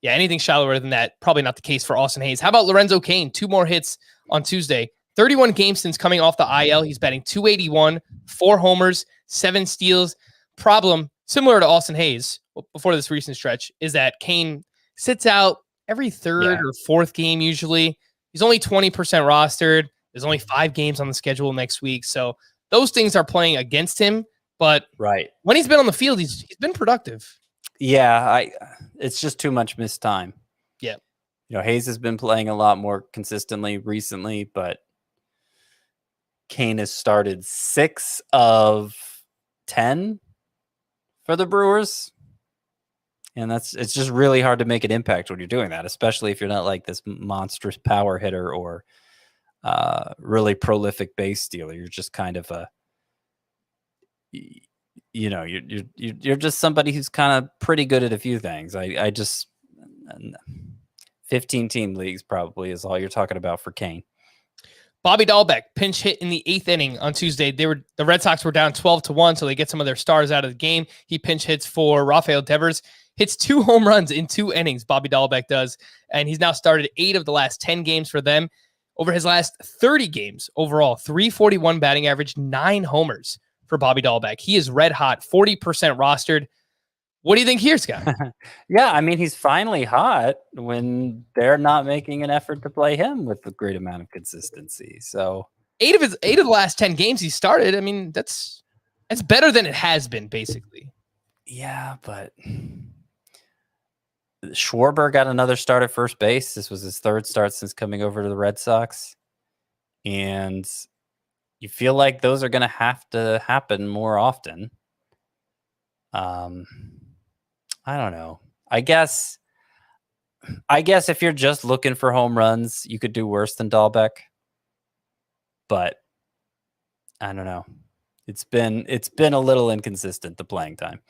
yeah, anything shallower than that, probably not the case for Austin Hayes. How about Lorenzo Cain? 2 more hits on Tuesday. 31 games since coming off the IL. He's batting .281, 4 homers, 7 steals. Problem, similar to Austin Hayes before this recent stretch, is that Cain sits out every third or fourth game usually. He's only 20% rostered. There's only 5 games on the schedule next week. So those things are playing against him. But when he's been on the field, he's been productive. Yeah, it's just too much missed time. Yeah. Hayes has been playing a lot more consistently recently, but Cain has started 6 of 10 for the Brewers. And it's just really hard to make an impact when you're doing that, especially if you're not like this monstrous power hitter or really prolific base stealer. You're just kind of you're just somebody who's kind of pretty good at a few things. I just 15 team leagues probably is all you're talking about for Cain. Bobby Dalbec pinch hit in the 8th inning on Tuesday. The Red Sox were down 12-1, so they get some of their stars out of the game. He pinch hits for Rafael Devers, hits 2 home runs in 2 innings. Bobby Dalbec does, and he's now started 8 of the last 10 games for them. Over his last 30 games overall, .341 batting average, 9 homers for Bobby Dalbec. He is red hot, 40% rostered. What do you think here, Scott? Yeah, I mean, he's finally hot when they're not making an effort to play him with a great amount of consistency. So 8 of the last 10 games he started. I mean, that's better than it has been, basically. Yeah, but Schwarber got another start at first base. This was his 3rd start since coming over to the Red Sox. And you feel like those are going to have to happen more often. I don't know. I guess if you're just looking for home runs, you could do worse than Dalbec. But I don't know. It's been a little inconsistent, the playing time.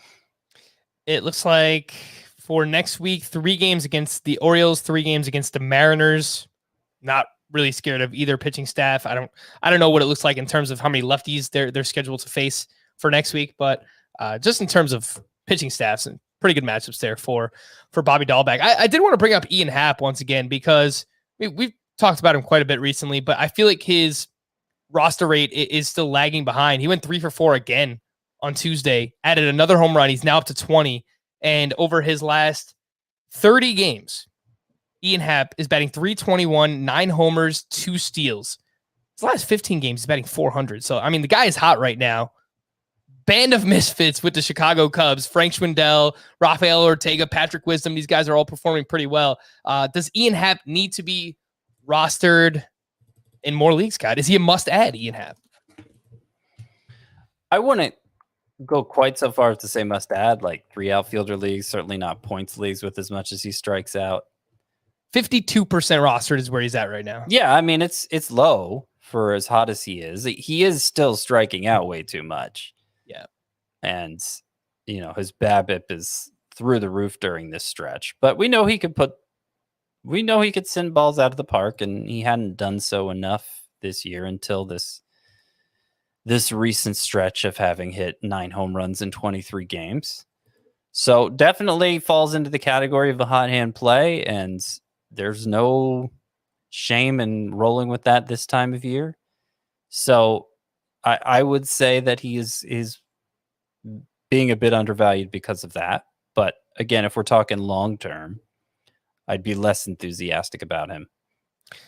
It looks like for next week, 3 games against the Orioles, 3 games against the Mariners. Not really scared of either pitching staff. I don't know what it looks like in terms of how many lefties they're scheduled to face for next week, but just in terms of pitching staffs, and pretty good matchups there for Bobby Dalbec. I did want to bring up Ian Happ once again because we've talked about him quite a bit recently, but I feel like his roster rate is still lagging behind. He went 3 for 4 again on Tuesday, added another home run. He's now up to 20. And over his last 30 games, Ian Happ is batting .321, 9 homers, 2 steals. His last 15 games, he's batting .400. So, I mean, the guy is hot right now. Band of misfits with the Chicago Cubs. Frank Schwindel, Rafael Ortega, Patrick Wisdom. These guys are all performing pretty well. Does Ian Happ need to be rostered in more leagues, Scott? Is he a must-add, Ian Happ? I wouldn't go quite so far as to say must-add, like 3 outfielder leagues, certainly not points leagues with as much as he strikes out. 52% rostered is where he's at right now. Yeah, I mean, it's low for as hot as he is. He is still striking out way too much. Yeah. And, his BABIP is through the roof during this stretch. But we know he could send balls out of the park, and he hadn't done so enough this year until this recent stretch of having hit 9 home runs in 23 games. So definitely falls into the category of a hot hand play, and there's no shame in rolling with that this time of year. So I would say that he is being a bit undervalued because of that. But again, if we're talking long term, I'd be less enthusiastic about him.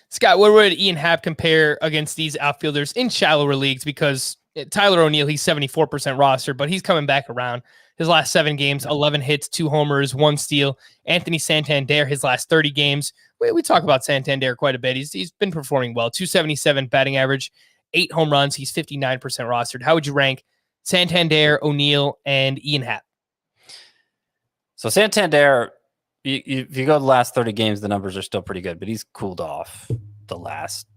Scott, where would Ian Happ compare against these outfielders in shallower leagues? Because Tyler O'Neill, he's 74% roster, but he's coming back around. His last 7 games, 11 hits, 2 homers, 1 steal. Anthony Santander, his last 30 games. We talk about Santander quite a bit. He's been performing well. 277 batting average, 8 home runs. He's 59% rostered. How would you rank Santander, O'Neill, and Ian Happ? So Santander, if you go the last 30 games, the numbers are still pretty good, but he's cooled off the last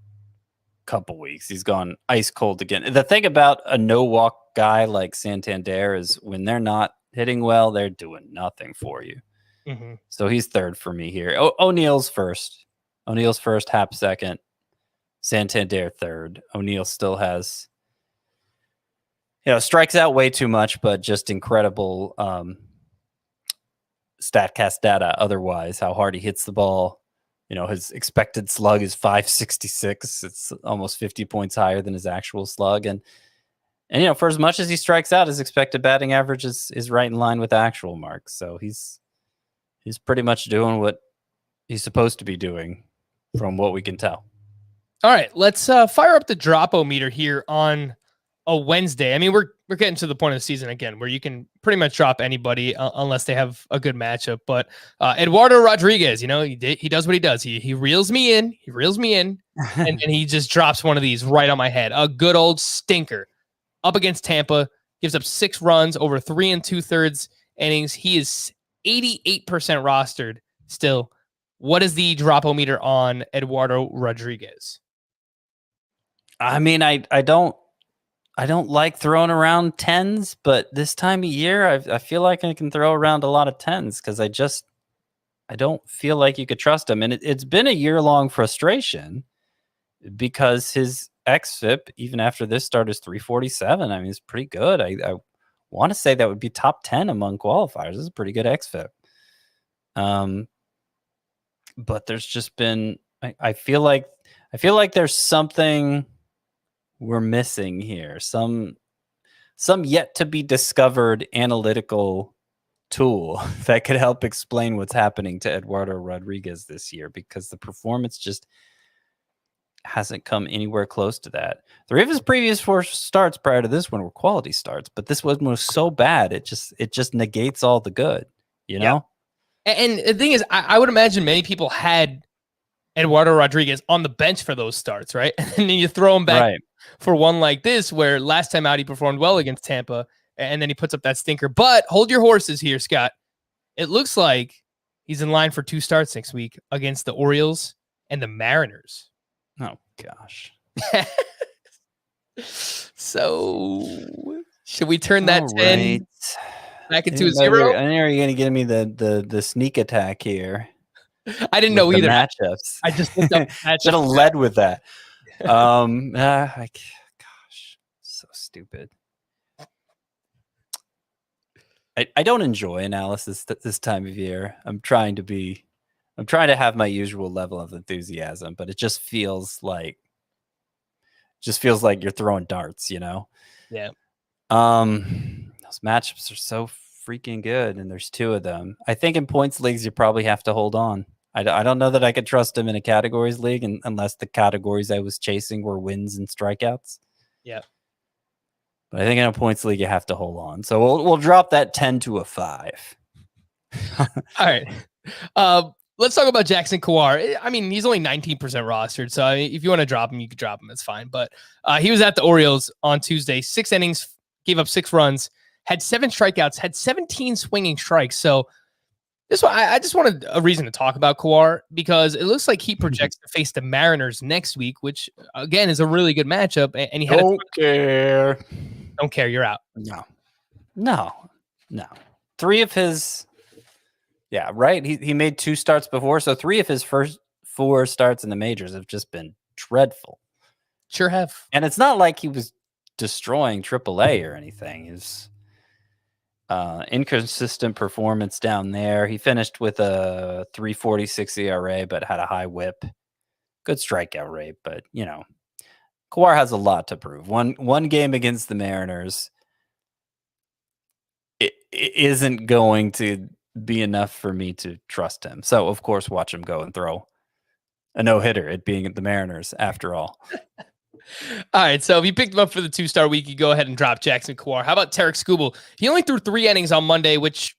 couple weeks. He's gone ice cold again. The thing about a no-walk guy like Santander is when they're not hitting well, they're doing nothing for you. Mm-hmm. So he's third for me here. O'Neill's first. Happ second. Santander third. O'Neill still has, strikes out way too much, but just incredible StatCast data otherwise, how hard he hits the ball. His expected slug is 566. It's almost 50 points higher than his actual slug. And for as much as he strikes out, his expected batting average is right in line with actual marks. So he's pretty much doing what he's supposed to be doing from what we can tell. All right, let's fire up the Dropometer here on a Wednesday. I mean, we're getting to the point of the season again where you can pretty much drop anybody unless they have a good matchup. But Eduardo Rodriguez, he does what he does. He reels me in, and then he just drops one of these right on my head. A good old stinker up against Tampa, gives up 6 runs over 3 2/3 innings. He is 88% rostered still. What is the Dropometer on Eduardo Rodriguez? I mean, I don't like throwing around 10s, but this time of year, I feel like I can throw around a lot of 10s because I don't feel like you could trust him. And it's been a year-long frustration because his xFIP, even after this start, is 347. I mean, it's pretty good. I want to say that would be top 10 among qualifiers. This is a pretty good xFIP. But there's just been, I feel like there's something we're missing here. Some yet to be discovered analytical tool that could help explain what's happening to Eduardo Rodriguez this year, because the performance just hasn't come anywhere close to that. 3 of his previous 4 starts prior to this one were quality starts, but this one was so bad it just negates all the good, Yeah. And the thing is, I would imagine many people had Eduardo Rodriguez on the bench for those starts, right? And then you throw him back for one like this, where last time out he performed well against Tampa, and then he puts up that stinker. But hold your horses here, Scott. It looks like he's in line for 2 starts next week against the Orioles and the Mariners. Oh, gosh. So should we turn that 10 back into a 0? I know you're going to give me the sneak attack here. I didn't know either. Matchups. I just looked up matchups. Should have led with that. Gosh, so stupid. I don't enjoy analysis this time of year. I'm trying to have my usual level of enthusiasm, but it just feels like you're throwing darts, Yeah. Those matchups are so freaking good, and there's 2 of them. I think in points leagues you probably have to hold on. I don't know that I could trust him in a categories league unless the categories I was chasing were wins and strikeouts. Yeah. But I think in a points league you have to hold on. So we'll drop that 10 to a 5. All right. Let's talk about Jackson Kawhi. I mean, he's only 19% rostered, so if you want to drop him, you could drop him. It's fine. But he was at the Orioles on Tuesday. 6 innings, gave up 6 runs, had 7 strikeouts, had 17 swinging strikes. So this one, I just wanted a reason to talk about Kawhi because it looks like he projects to face the Mariners next week, which again is a really good matchup. And he had Don't care. You're out. No. 3 of his. Yeah, right. He made 2 starts before, so 3 of his first 4 starts in the majors have just been dreadful. Sure have. And it's not like he was destroying AAA or anything. His inconsistent performance down there. He finished with a 3.46 ERA, but had a high whip. Good strikeout rate, but Kawhi has a lot to prove. One game against the Mariners, it isn't going to be enough for me to trust him. So, of course, watch him go and throw a no-hitter, it being the Mariners, after all. All right, so if you picked him up for the 2-star week, you go ahead and drop Jackson Kawhi. How about Tarek Skubal? He only threw 3 innings on Monday, which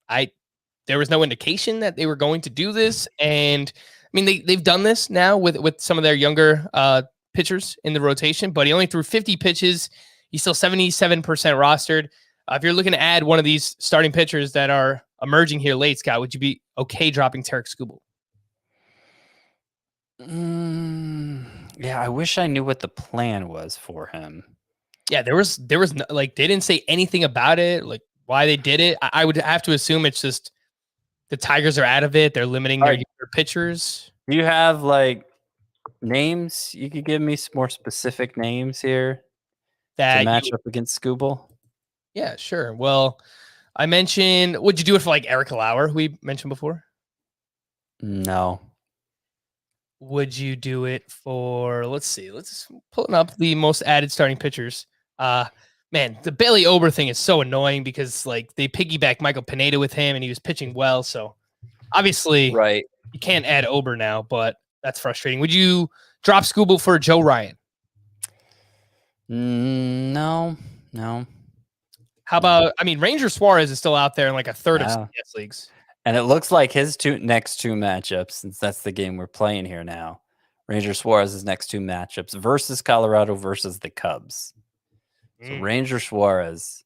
there was no indication that they were going to do this. And I mean, they've done this now with some of their younger pitchers in the rotation, but he only threw 50 pitches. He's still 77% rostered. If you're looking to add one of these starting pitchers that are emerging here late, Scott, would you be okay dropping Tarek Skubal? Yeah, I wish I knew what the plan was for him. Yeah, there was no, they didn't say anything about it, like why they did it. I would have to assume it's just the Tigers are out of it. They're limiting their pitchers. Do you have names? You could give me some more specific names here to match up against Skubal. Yeah, sure. Well, I mentioned, would you do it for Eric Lauer, who we mentioned before? No. Would you do it for, let's pulling up the most added starting pitchers. Man, the Bailey Ober thing is so annoying because they piggyback Michael Pineda with him and he was pitching well. So obviously you can't add Ober now, but that's frustrating. Would you drop Skubal for Joe Ryan? No. How about, Ranger Suarez is still out there in a third of CS leagues. And it looks like his next two matchups, since that's the game we're playing here now, Ranger Suarez's next 2 matchups versus Colorado versus the Cubs. So Ranger Suarez,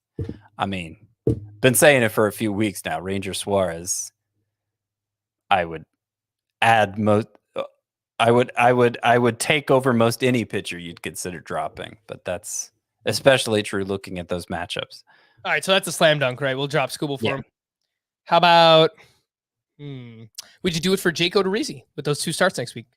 been saying it for a few weeks now. Ranger Suarez, I would add most. I would take over most any pitcher you'd consider dropping, but that's especially true looking at those matchups. All right, so that's a slam dunk, right? We'll drop Skubal for him. How about, would you do it for Jake Odorizzi with those 2 starts next week?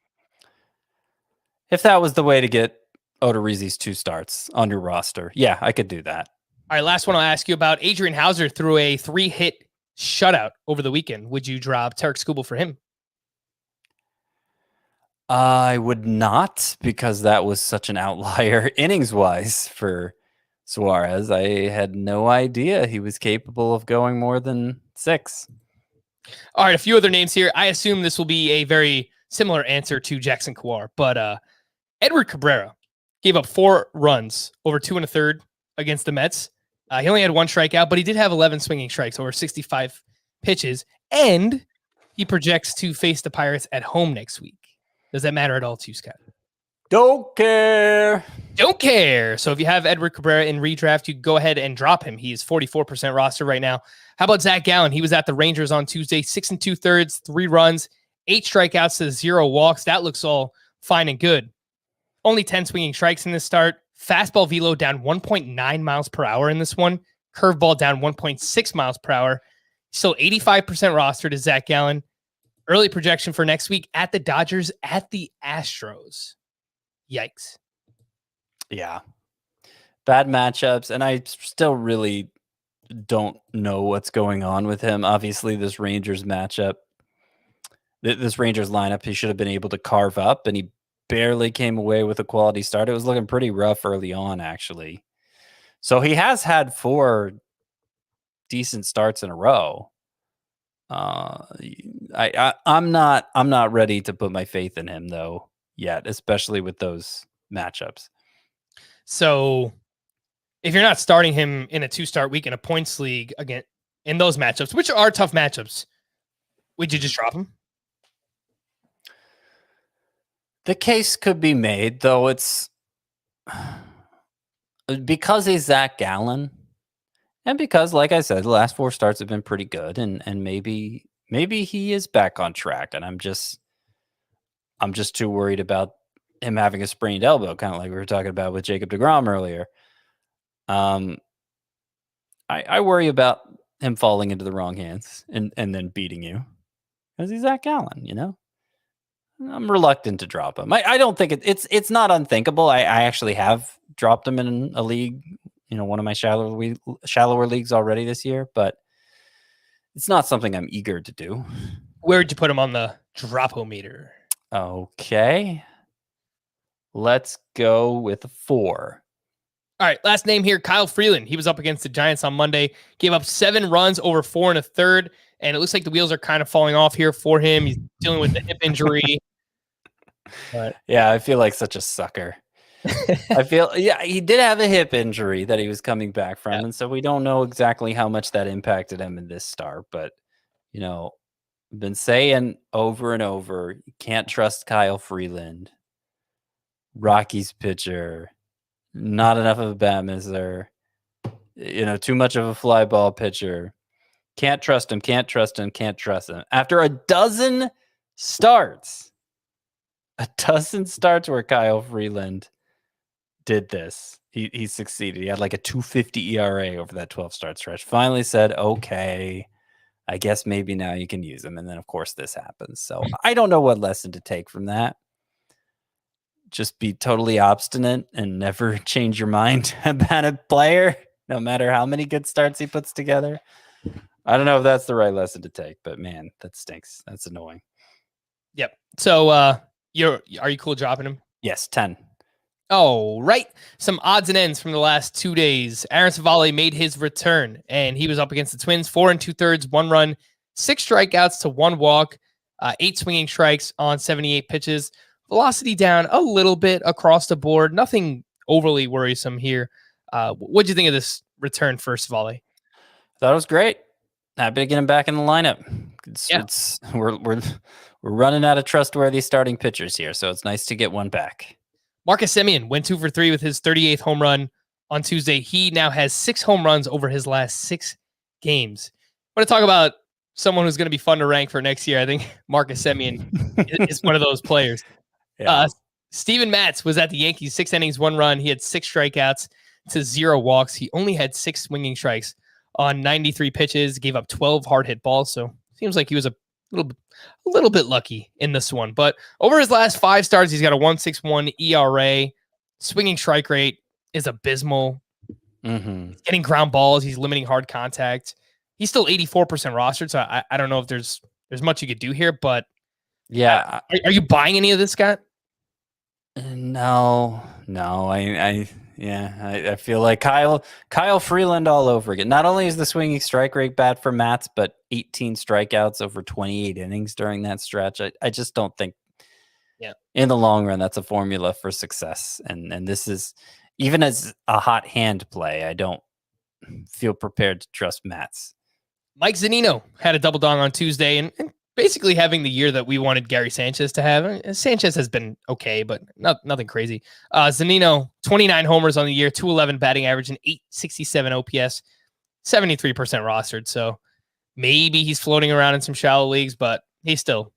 If that was the way to get Odorizzi's 2 starts on your roster, yeah, I could do that. All right, last one I'll ask you about. Adrian Hauser threw a 3-hit shutout over the weekend. Would you drop Tarek Skubal for him? I would not, because that was such an outlier innings-wise for Suarez. I had no idea he was capable of going more than 6. All right, a few other names here. I assume this will be a very similar answer to Jackson Kawhi, but Edward Cabrera gave up 4 runs over 2 1/3 against the Mets. He only had 1 strikeout, but he did have 11 swinging strikes over 65 pitches, and he projects to face the Pirates at home next week. Does that matter at all to you, Scott? Don't care. So if you have Edward Cabrera in redraft, you go ahead and drop him. He's 44% roster right now. How about Zac Gallen? He was at the Rangers on Tuesday, 6 2/3, 3 runs, 8 strikeouts to 0 walks. That looks all fine and good. Only 10 swinging strikes in this start. Fastball velo down 1.9 miles per hour in this one. Curveball down 1.6 miles per hour. Still 85% rostered to Zac Gallen. Early projection for next week at the Dodgers, at the Astros. Yikes. Yeah. Bad matchups, and I still really don't know what's going on with him. Obviously, this Rangers matchup, this Rangers lineup, he should have been able to carve up, and he barely came away with a quality start. It was looking pretty rough early on, actually. So he has had 4 decent starts in a row. I'm not ready to put my faith in him though yet, especially with those matchups. So if you're not starting him in a 2-start week in a points league again in those matchups, which are tough matchups, would you just drop him? The case could be made, though. It's because he's Zac Gallen, and because, like I said, the last 4 starts have been pretty good, and maybe he is back on track, and I'm just too worried about him having a sprained elbow, kind of like we were talking about with Jacob deGrom earlier. I worry about him falling into the wrong hands and then beating you, because he's Zac Gallen, I'm reluctant to drop him. I don't think it's not unthinkable. I actually have dropped him in a league, one of my shallower leagues already this year, but it's not something I'm eager to do. Where'd you put him on the dropometer? Okay. Let's go with a 4. All right, last name here, Kyle Freeland. He was up against the Giants on Monday, gave up 7 runs over 4 1/3, and it looks like the wheels are kind of falling off here for him. He's dealing with the hip injury. But yeah, I feel like such a sucker. He did have a hip injury that he was coming back from, and so we don't know exactly how much that impacted him in this start, but, I've been saying over and over, you can't trust Kyle Freeland. Rockies pitcher. Not enough of a bat misser, too much of a fly ball pitcher. Can't trust him. After a dozen starts where Kyle Freeland did this, he succeeded. He had like a 2.50 ERA over that 12-start stretch. Finally said, okay, I guess maybe now you can use him. And then, of course, this happens. So I don't know what lesson to take from that. Just be totally obstinate and never change your mind about a player, no matter how many good starts he puts together. I don't know if that's the right lesson to take, but man, that stinks. That's annoying. Yep. So are you cool dropping him? Yes, 10. Oh, right. Some odds and ends from the last 2 days. Aaron Civale made his return, and he was up against the Twins, 4 2/3, 1 run, 6 strikeouts to 1 walk, 8 swinging strikes on 78 pitches. Velocity down a little bit across the board. Nothing overly worrisome here. What do you think of this return for Civale? Thought it was great. Happy to get him back in the lineup. We're running out of trustworthy starting pitchers here, so it's nice to get one back. Marcus Semien went 2 for 3 with his 38th home run on Tuesday. He now has 6 home runs over his last 6 games. I want to talk about someone who's going to be fun to rank for next year. I think Marcus Semien is one of those players. Yeah. Steven Matz was at the Yankees, 6 innings, 1 run. He had 6 strikeouts to 0 walks. He only had 6 swinging strikes on 93 pitches, gave up 12 hard hit balls. So seems like he was a little bit lucky in this one. But over his last 5 starts, he's got a 1.61 ERA. Swinging strike rate is abysmal. He's getting ground balls. He's limiting hard contact. He's still 84% rostered. So I don't know if there's much you could do here, but yeah. Are you buying any of this, Scott? No. I feel like Kyle Freeland all over again. Not only is the swinging strike rate bad for Matz, but 18 strikeouts over 28 innings during that stretch. I just don't think in the long run that's a formula for success. And this is, even as a hot hand play, I don't feel prepared to trust Matz. Mike Zunino had a double dong on Tuesday and basically having the year that we wanted Gary Sanchez to have. Sanchez has been okay, but nothing crazy. Zunino, 29 homers on the year, 211 batting average, and 867 OPS, 73% rostered. So maybe he's floating around in some shallow leagues, but he's still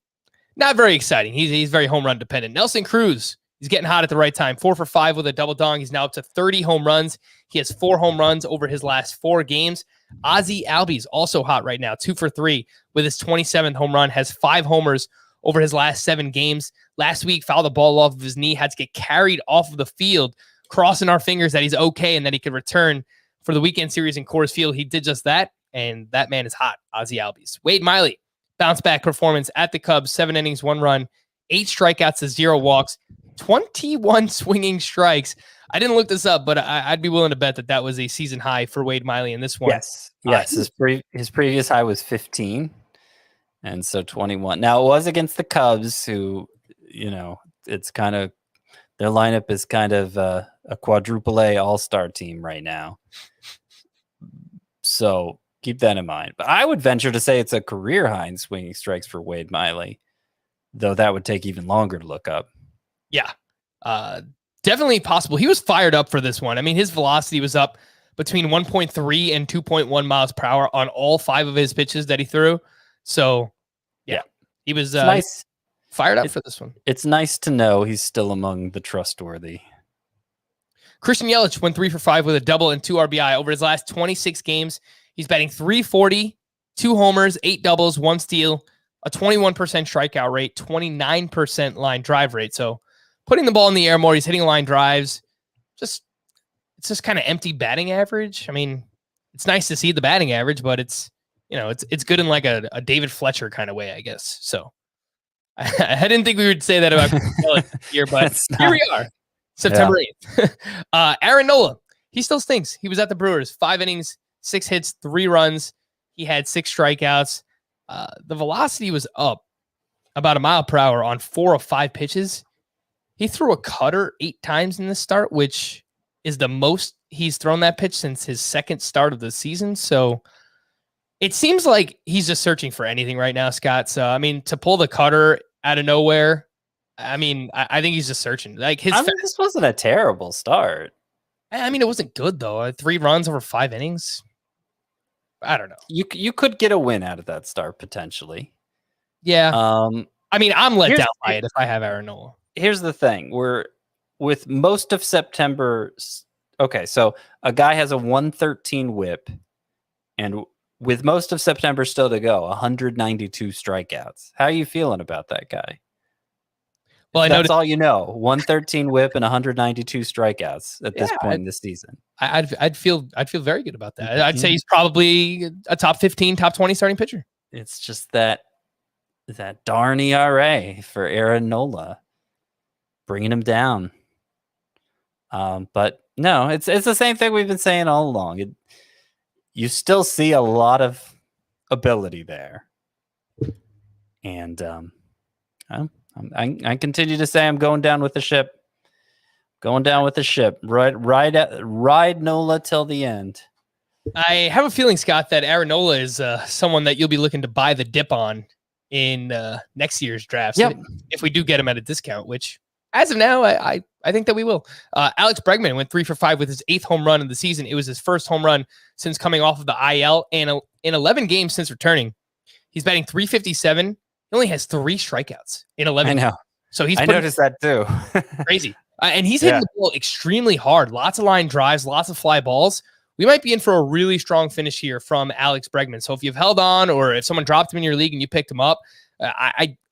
not very exciting. He's very home run dependent. Nelson Cruz, he's getting hot at the right time. 4 for 5 with a double dong. He's now up to 30 home runs. He has 4 home runs over his last 4 games. Ozzie Albies also hot right now, 2 for 3 with his 27th home run, has 5 homers over his last 7 games. Last week, fouled the ball off of his knee, had to get carried off of the field, crossing our fingers that he's okay and that he could return for the weekend series in Coors Field. He did just that, and that man is hot, Ozzie Albies. Wade Miley, bounce back performance at the Cubs, 7 innings, 1 run, 8 strikeouts to 0 walks, 21 swinging strikes. I didn't look this up, but I'd be willing to bet that was a season high for Wade Miley in this one. Yes. His previous high was 15, and so 21. Now, it was against the Cubs, who, it's kind of, their lineup is kind of a quadruple A all-star team right now. So keep that in mind. But I would venture to say it's a career high in swinging strikes for Wade Miley, though that would take even longer to look up. Yeah. Definitely possible. He was fired up for this one. I mean, his velocity was up between 1.3 and 2.1 miles per hour on all 5 of his pitches that he threw. So, yeah, he was nice. Fired up for this one. It's nice to know he's still among the trustworthy. Christian Yelich went 3 for 5 with a double and 2 RBI over his last 26 games. He's batting .340, 2 homers, 8 doubles, 1 steal a 21% strikeout rate, 29% line drive rate. So putting the ball in the air more, he's hitting line drives. It's just kind of empty batting average. I mean, it's nice to see the batting average, but it's good in like a David Fletcher kind of way, I guess. So I didn't think we would say that about here, but here we are, September 8th. Aaron Nola, he still stinks. He was at the Brewers, 5 innings, 6 hits, 3 runs. He had 6 strikeouts. The velocity was up about a mile per hour on 4 of 5 pitches. He threw a cutter 8 times in this start, which is the most he's thrown that pitch since his second start of the season. So it seems like he's just searching for anything right now, Scott. So, I mean, to pull the cutter out of nowhere, I mean, I think he's just searching. Like this wasn't a terrible start. I mean, it wasn't good, though. 3 runs over 5 innings. I don't know. You could get a win out of that start, potentially. Yeah. I mean, I'm let down by it if I have Aaron Nola. Here's the thing. With most of September. Okay, so a guy has a 113 whip, and with most of September still to go, 192 strikeouts. How are you feeling about that guy? Well, that's all you know. 113 whip and 192 strikeouts at this point in the season. I'd feel very good about that. I'd say he's probably a top 15, top 20 starting pitcher. It's just that darn ERA for Aaron Nola, bringing him down. But no, it's the same thing we've been saying all along. You still see a lot of ability there, and I continue to say I'm going down with the ship. Going down with the ship. Ride Nola till the end. I have a feeling, Scott, that Aaron Nola is someone that you'll be looking to buy the dip on in next year's draft. Yep. If we do get him at a discount, which as of now, I think that we will. Alex Bregman went 3 for 5 with his 8th home run of the season. It was his first home run since coming off of the IL, and in 11 games since returning, he's batting .357. He only has 3 strikeouts in 11. I know. So I noticed that too. Crazy. And he's hitting the ball extremely hard. Lots of line drives, lots of fly balls. We might be in for a really strong finish here from Alex Bregman. So if you've held on, or if someone dropped him in your league and you picked him up,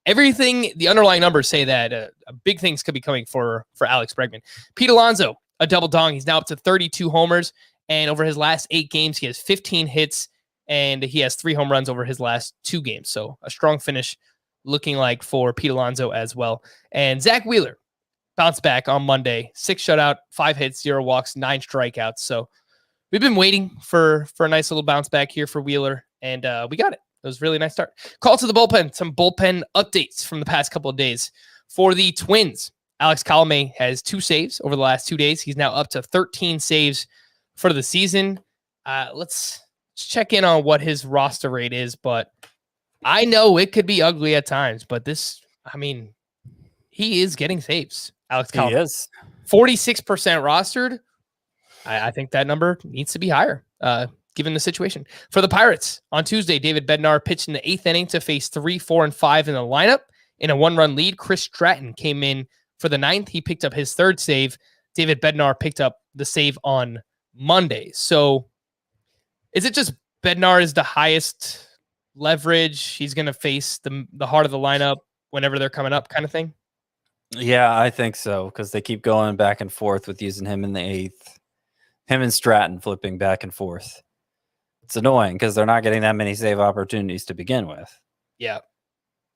everything, the underlying numbers say that big things could be coming for Alex Bregman. Pete Alonso, a double dong. He's now up to 32 homers, and over his last 8 games, he has 15 hits, and he has 3 home runs over his last 2 games. So a strong finish looking like for Pete Alonso as well. And Zach Wheeler bounced back on Monday, 6 shutout, 5 hits, 0 walks, 9 strikeouts. So we've been waiting for a nice little bounce back here for Wheeler, and we got it. It was a really nice start. Call to the bullpen. Some bullpen updates from the past couple of days. For the Twins, Alex Colomé has 2 saves over the last 2 days. He's now up to 13 saves for the season. Let's check in on what his roster rate is, but I know it could be ugly at times, but he is getting saves. Alex Colomé. He is. 46% rostered. I think that number needs to be higher. Given the situation. For the Pirates, on Tuesday, David Bednar pitched in the 8th inning to face 3, 4, and 5 in the lineup. In a 1-run lead, Chris Stratton came in for the 9th. He picked up his 3rd save. David Bednar picked up the save on Monday. So is it just Bednar is the highest leverage? He's going to face the heart of the lineup whenever they're coming up kind of thing? Yeah, I think so, because they keep going back and forth with using him in the 8th. Him and Stratton flipping back and forth. It's annoying because they're not getting that many save opportunities to begin with. Yeah,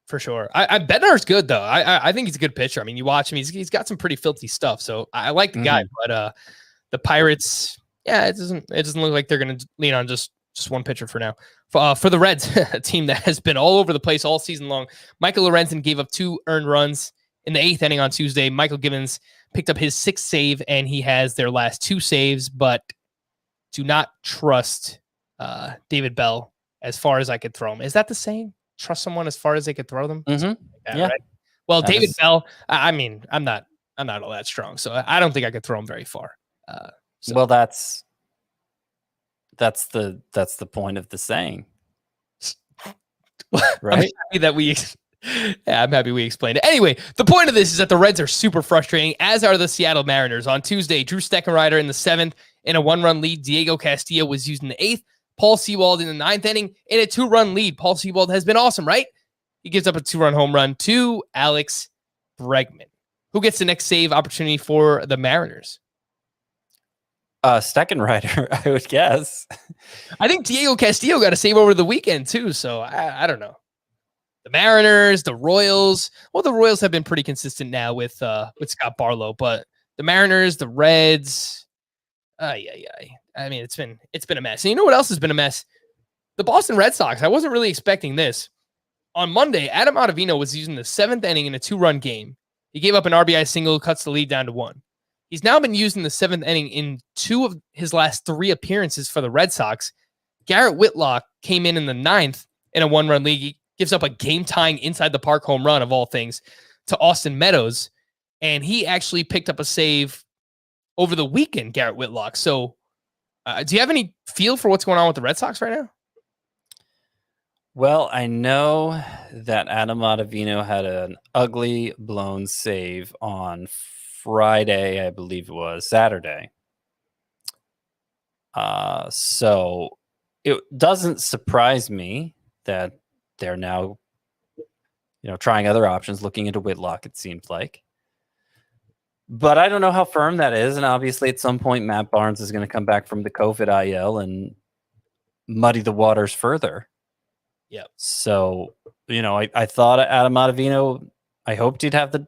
for sure. Bednar's good though. I think he's a good pitcher. I mean, you watch him; he's got some pretty filthy stuff. So I like the guy. But the Pirates, it doesn't look like they're going to lean on just one pitcher for now. For the Reds, a team that has been all over the place all season long, Michael Lorenzen gave up 2 earned runs in the 8th inning on Tuesday. Michael Givens picked up his 6th save, and he has their last 2 saves. But do not trust David Bell as far as I could throw him. Is that the same? Trust someone as far as they could throw them? Yeah. Right? Well, David Bell, I'm not all that strong, so I don't think I could throw him very far. Well, that's the point of the saying, right? I'm happy we explained it. Anyway, the point of this is that the Reds are super frustrating, as are the Seattle Mariners. On Tuesday, Drew Steckenrider in the 7th in a 1-run lead. Diego Castillo was used in the 8th. Paul Sewald in the 9th inning in a 2-run lead. Paul Sewald has been awesome, right? He gives up a 2-run home run to Alex Bregman. Who gets the next save opportunity for the Mariners? Steckenrider, I would guess. I think Diego Castillo got a save over the weekend too, so I don't know. The Mariners, the Royals. Well, the Royals have been pretty consistent now with Scott Barlow, but the Mariners, the Reds. I mean, it's been a mess. And you know what else has been a mess? The Boston Red Sox. I wasn't really expecting this. On Monday, Adam Ottavino was using the 7th inning in a 2-run game. He gave up an RBI single, cuts the lead down to 1. He's now been using the 7th inning in 2 of his last 3 appearances for the Red Sox. Garrett Whitlock came in the 9th in a 1-run league. He gives up a game-tying inside the park home run of all things to Austin Meadows, and he actually picked up a save over the weekend, Garrett Whitlock. So do you have any feel for what's going on with the Red Sox right now? Well, I know that Adam Ottavino had an ugly blown save on Friday, I believe it was Saturday. So it doesn't surprise me that they're now, trying other options, looking into Whitlock, it seems like. But I don't know how firm that is. And obviously at some point, Matt Barnes is going to come back from the COVID IL and muddy the waters further. Yeah. So, I thought Adam Ottavino, I hoped he'd have the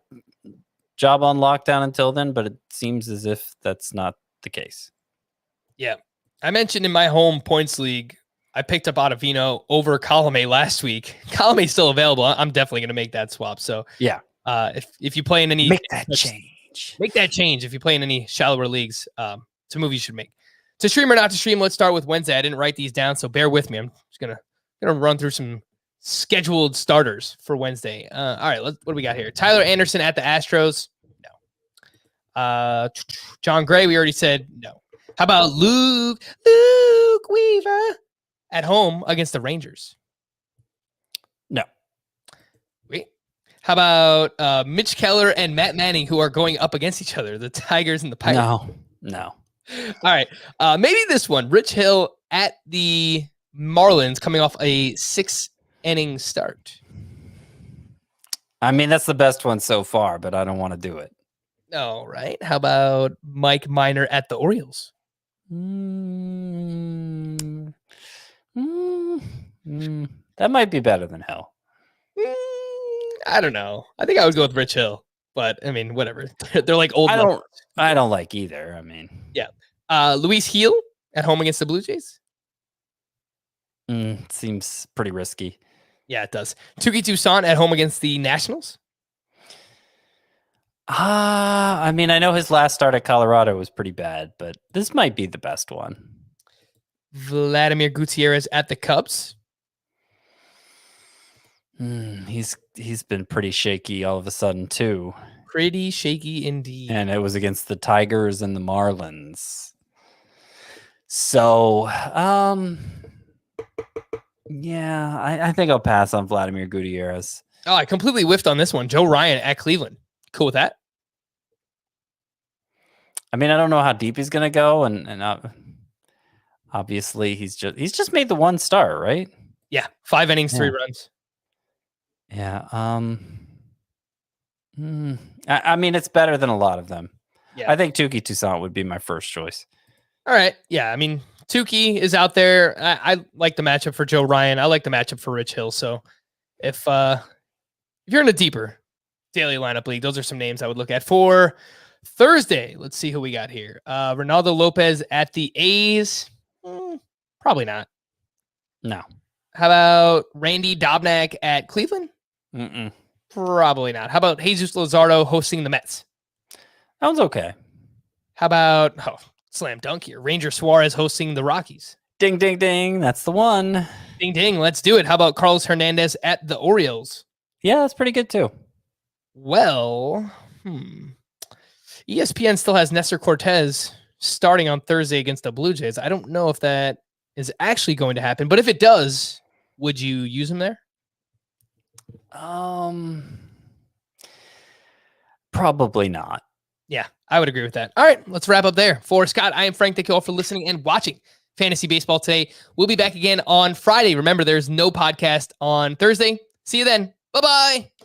job on lockdown until then, but it seems as if that's not the case. Yeah. I mentioned in my home points league, I picked up Ottavino over Colome last week. Colome's still available. I'm definitely going to make that swap. So yeah, if you play in any, make that change. If you play in any shallower leagues, it's a move you should make. To stream or not to stream, let's start with Wednesday. I didn't write these down, so bear with me. I'm just gonna run through some scheduled starters for Wednesday. All right, what do we got here? Tyler Anderson at the Astros. No. John Gray, we already said no. How about Luke Weaver at home against the Rangers? No. Wait. How about Mitch Keller and Matt Manning, who are going up against each other, the Tigers and the Pirates? No. All right. Maybe this one. Rich Hill at the Marlins coming off a 6-inning start. I mean, that's the best one so far, but I don't want to do it. All right. How about Mike Minor at the Orioles? That might be better than Hill. I don't know. I think I would go with Rich Hill, but I mean, whatever. They're like old. I don't like either. I mean, yeah. Luis Gil at home against the Blue Jays. Seems pretty risky. Yeah, it does. Touki Toussaint at home against the Nationals. I mean, I know his last start at Colorado was pretty bad, but this might be the best one. Vladimir Gutierrez at the Cubs. He's been pretty shaky all of a sudden too. Pretty shaky indeed. And it was against the Tigers and the Marlins. So, yeah, I think I'll pass on Vladimir Gutierrez. Oh, I completely whiffed on this one. Joe Ryan at Cleveland. Cool with that? I mean, I don't know how deep he's gonna go, and obviously he's just made the one start, right? Yeah, 5 innings, 3 runs. Yeah. I mean, it's better than a lot of them. Yeah. I think Touki Toussaint would be my first choice. All right. Yeah. I mean, Touki is out there. I like the matchup for Joe Ryan. I like the matchup for Rich Hill. So if you're in a deeper daily lineup league, those are some names I would look at for Thursday. Let's see who we got here. Ronaldo Lopez at the A's. Probably not. No. How about Randy Dobnak at Cleveland? Probably not. How about Jesus Luzardo hosting the Mets? That one's okay. How about, slam dunk here, Ranger Suarez hosting the Rockies? Ding, ding, ding. That's the one. Ding, ding. Let's do it. How about Carlos Hernandez at the Orioles? Yeah, that's pretty good too. Well, ESPN still has Nestor Cortez starting on Thursday against the Blue Jays. I don't know if that is actually going to happen, but if it does, would you use him there? Probably not. Yeah, I would agree with that. All right, let's wrap up there. For Scott, I am Frank. Thank you all for listening and watching Fantasy Baseball today. We'll be back again on Friday. Remember, there's no podcast on Thursday. See you then. Bye-bye.